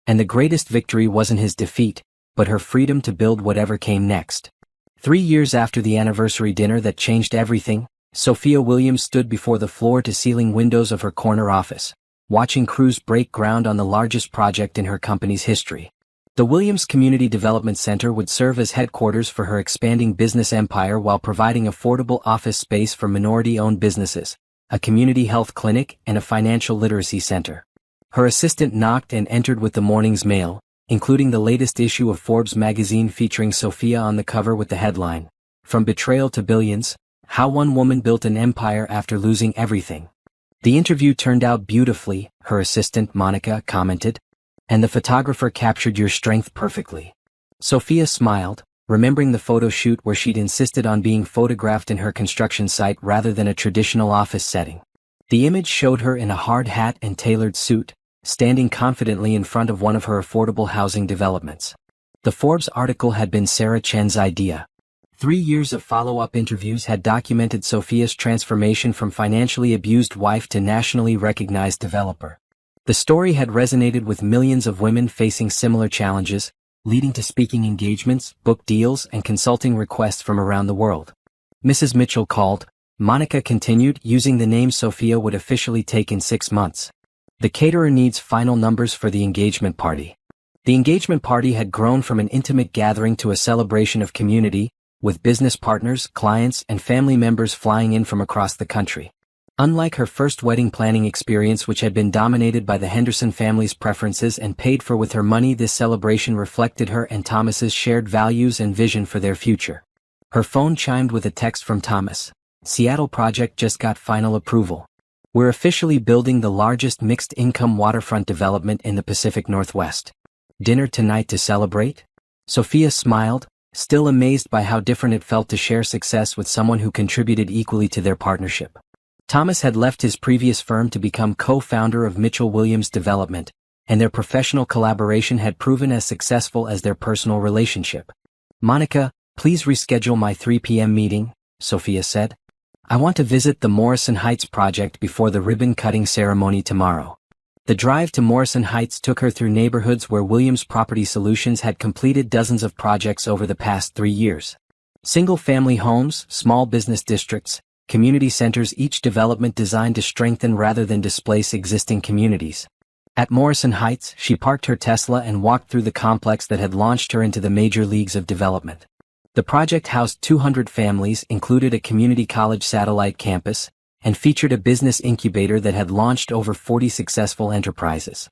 And the greatest victory wasn't his defeat, but her freedom to build whatever came next. 3 years after the anniversary dinner that changed everything, Sophia Williams stood before the floor-to-ceiling windows of her corner office, watching crews break ground on the largest project in her company's history. The Williams Community Development Center would serve as headquarters for her expanding business empire while providing affordable office space for minority-owned businesses, a community health clinic, and a financial literacy center. Her assistant knocked and entered with the morning's mail, including the latest issue of Forbes magazine featuring Sophia on the cover with the headline, "From Betrayal to Billions, How One Woman Built an Empire After Losing Everything." The interview turned out beautifully, her assistant Monica commented, and the photographer captured your strength perfectly. Sophia smiled, remembering the photo shoot where she'd insisted on being photographed in her construction site rather than a traditional office setting. The image showed her in a hard hat and tailored suit, standing confidently in front of one of her affordable housing developments. The Forbes article had been Sarah Chen's idea. 3 years of follow-up interviews had documented Sophia's transformation from financially abused wife to nationally recognized developer. The story had resonated with millions of women facing similar challenges, leading to speaking engagements, book deals, and consulting requests from around the world. Mrs. Mitchell called. Monica continued, using the name Sophia would officially take in 6 months. The caterer needs final numbers for the engagement party. The engagement party had grown from an intimate gathering to a celebration of community, with business partners, clients, and family members flying in from across the country. Unlike her first wedding planning experience, which had been dominated by the Henderson family's preferences and paid for with her money, this celebration reflected her and Thomas's shared values and vision for their future. Her phone chimed with a text from Thomas. Seattle project just got final approval. We're officially building the largest mixed-income waterfront development in the Pacific Northwest. Dinner tonight to celebrate? Sophia smiled, still amazed by how different it felt to share success with someone who contributed equally to their partnership. Thomas had left his previous firm to become co-founder of Mitchell Williams Development, and their professional collaboration had proven as successful as their personal relationship. Monica, please reschedule my 3 p.m. meeting, Sophia said. I want to visit the Morrison Heights project before the ribbon-cutting ceremony tomorrow. The drive to Morrison Heights took her through neighborhoods where Williams Property Solutions had completed dozens of projects over the past 3 years. Single-family homes, small business districts, community centers, each development designed to strengthen rather than displace existing communities. At Morrison Heights, she parked her Tesla and walked through the complex that had launched her into the major leagues of development. The project housed 200 families, included a community college satellite campus, and featured a business incubator that had launched over 40 successful enterprises.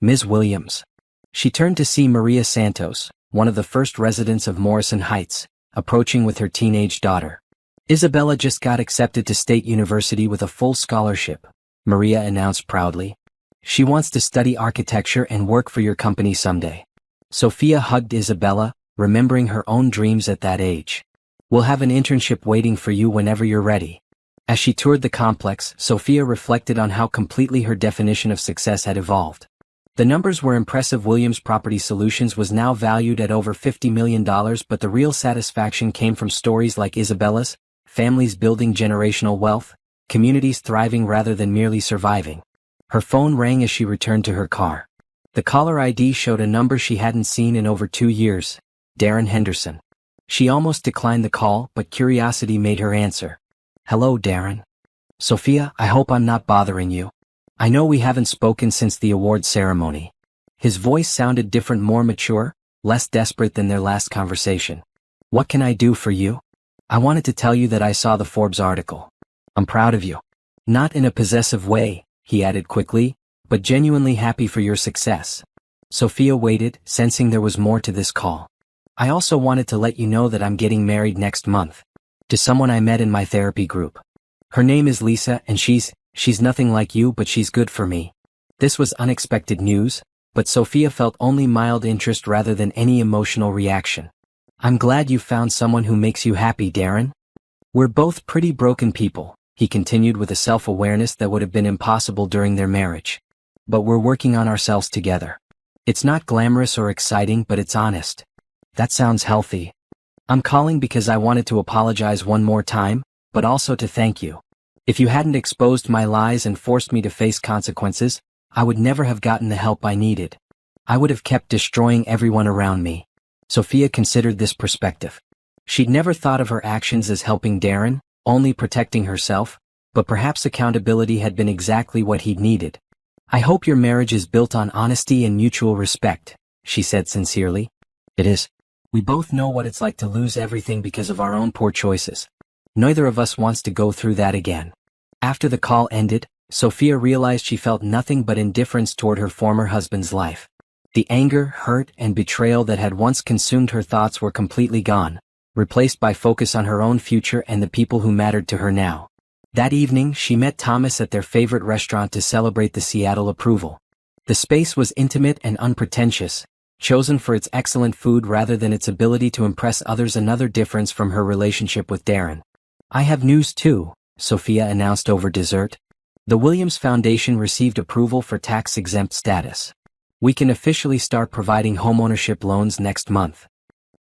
Ms. Williams. She turned to see Maria Santos, one of the first residents of Morrison Heights, approaching with her teenage daughter. Isabella just got accepted to State University with a full scholarship, Maria announced proudly. She wants to study architecture and work for your company someday. Sophia hugged Isabella, remembering her own dreams at that age. We'll have an internship waiting for you whenever you're ready. As she toured the complex, Sophia reflected on how completely her definition of success had evolved. The numbers were impressive. Williams Property Solutions was now valued at over $50 million, but the real satisfaction came from stories like Isabella's, families building generational wealth, communities thriving rather than merely surviving. Her phone rang as she returned to her car. The caller ID showed a number she hadn't seen in over 2 years, Darren Henderson. She almost declined the call, but curiosity made her answer. Hello, Darren. Sophia, I hope I'm not bothering you. I know we haven't spoken since the award ceremony. His voice sounded different, more mature, less desperate than their last conversation. What can I do for you? I wanted to tell you that I saw the Forbes article. I'm proud of you. Not in a possessive way, he added quickly, but genuinely happy for your success. Sophia waited, sensing there was more to this call. I also wanted to let you know that I'm getting married next month. To someone I met in my therapy group. Her name is Lisa, and she's nothing like you, but she's good for me. This was unexpected news, but Sophia felt only mild interest rather than any emotional reaction. I'm glad you found someone who makes you happy, Darren. We're both pretty broken people, he continued with a self-awareness that would have been impossible during their marriage. But we're working on ourselves together. It's not glamorous or exciting, but it's honest. That sounds healthy. I'm calling because I wanted to apologize one more time, but also to thank you. If you hadn't exposed my lies and forced me to face consequences, I would never have gotten the help I needed. I would have kept destroying everyone around me. Sophia considered this perspective. She'd never thought of her actions as helping Darren, only protecting herself, but perhaps accountability had been exactly what he'd needed. I hope your marriage is built on honesty and mutual respect, she said sincerely. It is. We both know what it's like to lose everything because of our own poor choices. Neither of us wants to go through that again. After the call ended, Sophia realized she felt nothing but indifference toward her former husband's life. The anger, hurt, and betrayal that had once consumed her thoughts were completely gone, replaced by focus on her own future and the people who mattered to her now. That evening, she met Thomas at their favorite restaurant to celebrate the Seattle approval. The space was intimate and unpretentious, chosen for its excellent food rather than its ability to impress others. Another difference from her relationship with Darren. I have news too, Sophia announced over dessert. The Williams Foundation received approval for tax-exempt status. We can officially start providing homeownership loans next month.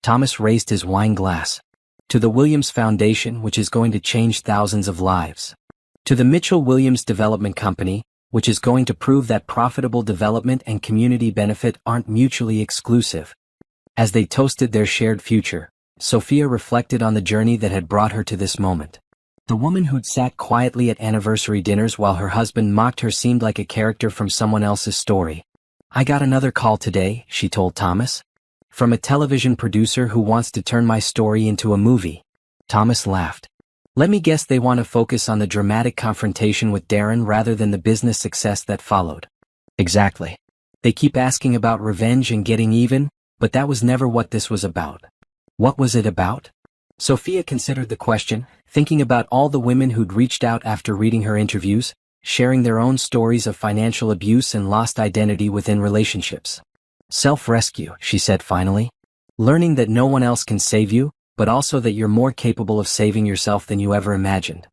Thomas raised his wine glass. To the Williams Foundation, which is going to change thousands of lives. To the Mitchell-Williams Development Company, which is going to prove that profitable development and community benefit aren't mutually exclusive. As they toasted their shared future, Sophia reflected on the journey that had brought her to this moment. The woman who'd sat quietly at anniversary dinners while her husband mocked her seemed like a character from someone else's story. I got another call today, she told Thomas. From a television producer who wants to turn my story into a movie. Thomas laughed. Let me guess they want to focus on the dramatic confrontation with Darren rather than the business success that followed. Exactly. They keep asking about revenge and getting even, but that was never what this was about. What was it about? Sophia considered the question, thinking about all the women who'd reached out after reading her interviews, sharing their own stories of financial abuse and lost identity within relationships. Self-rescue, she said finally. Learning that no one else can save you, but also that you're more capable of saving yourself than you ever imagined.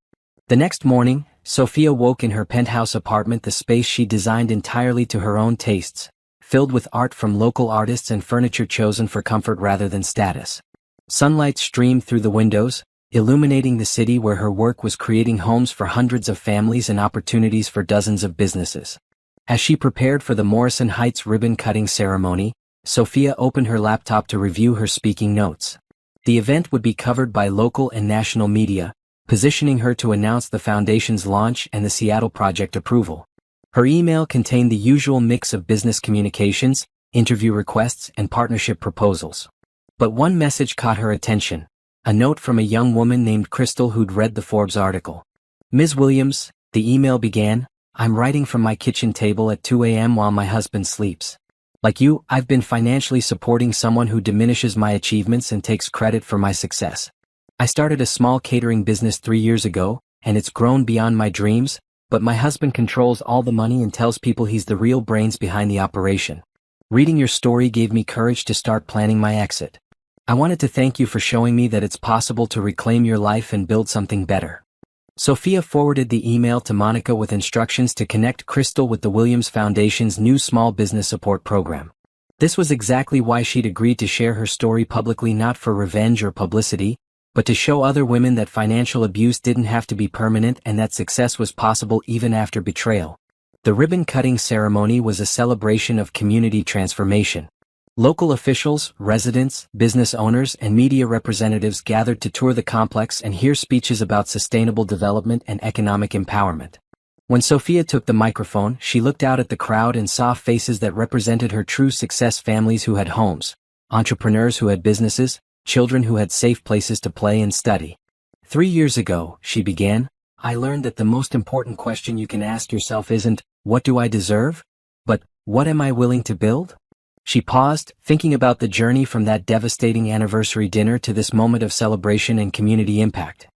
The next morning, Sophia woke in her penthouse apartment, the space she designed entirely to her own tastes, filled with art from local artists and furniture chosen for comfort rather than status. Sunlight streamed through the windows, illuminating the city where her work was creating homes for hundreds of families and opportunities for dozens of businesses. As she prepared for the Morrison Heights ribbon-cutting ceremony, Sophia opened her laptop to review her speaking notes. The event would be covered by local and national media, positioning her to announce the foundation's launch and the Seattle project approval. Her email contained the usual mix of business communications, interview requests, and partnership proposals. But one message caught her attention. A note from a young woman named Crystal who'd read the Forbes article. Ms. Williams, the email began, I'm writing from my kitchen table at 2 a.m. while my husband sleeps. Like you, I've been financially supporting someone who diminishes my achievements and takes credit for my success. I started a small catering business 3 years ago, and it's grown beyond my dreams, but my husband controls all the money and tells people he's the real brains behind the operation. Reading your story gave me courage to start planning my exit. I wanted to thank you for showing me that it's possible to reclaim your life and build something better. Sophia forwarded the email to Monica with instructions to connect Crystal with the Williams Foundation's new small business support program. This was exactly why she'd agreed to share her story publicly, not for revenge or publicity, but to show other women that financial abuse didn't have to be permanent and that success was possible even after betrayal. The ribbon-cutting ceremony was a celebration of community transformation. Local officials, residents, business owners, and media representatives gathered to tour the complex and hear speeches about sustainable development and economic empowerment. When Sophia took the microphone, she looked out at the crowd and saw faces that represented her true success: families who had homes, entrepreneurs who had businesses, children who had safe places to play and study. 3 years ago, she began, I learned that the most important question you can ask yourself isn't, what do I deserve? But, what am I willing to build? She paused, thinking about the journey from that devastating anniversary dinner to this moment of celebration and community impact.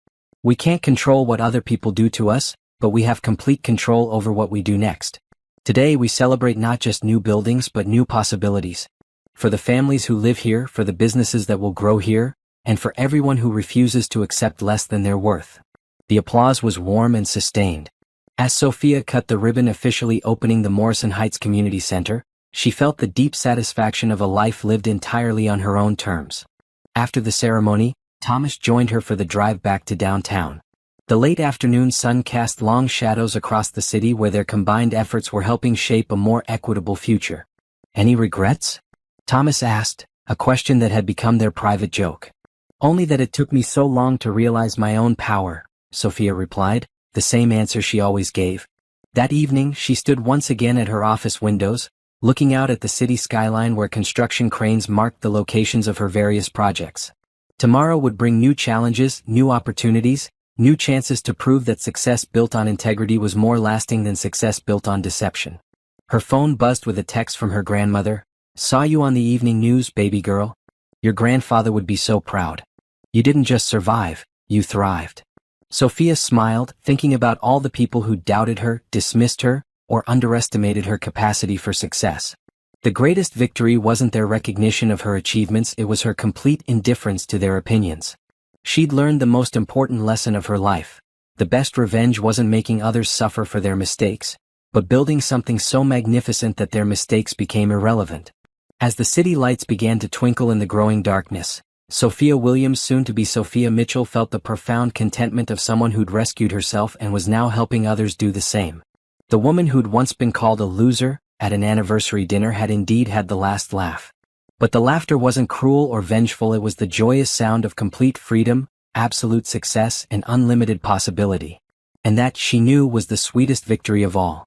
We can't control what other people do to us, but we have complete control over what we do next. Today we celebrate not just new buildings but new possibilities. For the families who live here, for the businesses that will grow here, and for everyone who refuses to accept less than their worth. The applause was warm and sustained. As Sophia cut the ribbon officially opening the Morrison Heights Community Center, she felt the deep satisfaction of a life lived entirely on her own terms. After the ceremony, Thomas joined her for the drive back to downtown. The late afternoon sun cast long shadows across the city where their combined efforts were helping shape a more equitable future. Any regrets? Thomas asked, a question that had become their private joke. Only that it took me so long to realize my own power, Sophia replied, the same answer she always gave. That evening, she stood once again at her office windows, looking out at the city skyline where construction cranes marked the locations of her various projects. Tomorrow would bring new challenges, new opportunities, new chances to prove that success built on integrity was more lasting than success built on deception. Her phone buzzed with a text from her grandmother. "Saw you on the evening news, baby girl. Your grandfather would be so proud. You didn't just survive, you thrived." Sophia smiled, thinking about all the people who doubted her, dismissed her, or underestimated her capacity for success. The greatest victory wasn't their recognition of her achievements, it was her complete indifference to their opinions. She'd learned the most important lesson of her life. The best revenge wasn't making others suffer for their mistakes, but building something so magnificent that their mistakes became irrelevant. As the city lights began to twinkle in the growing darkness, Sophia Williams, soon to be Sophia Mitchell, felt the profound contentment of someone who'd rescued herself and was now helping others do the same. The woman who'd once been called a loser at an anniversary dinner had indeed had the last laugh. But the laughter wasn't cruel or vengeful, it was the joyous sound of complete freedom, absolute success, and unlimited possibility. And that, she knew, was the sweetest victory of all.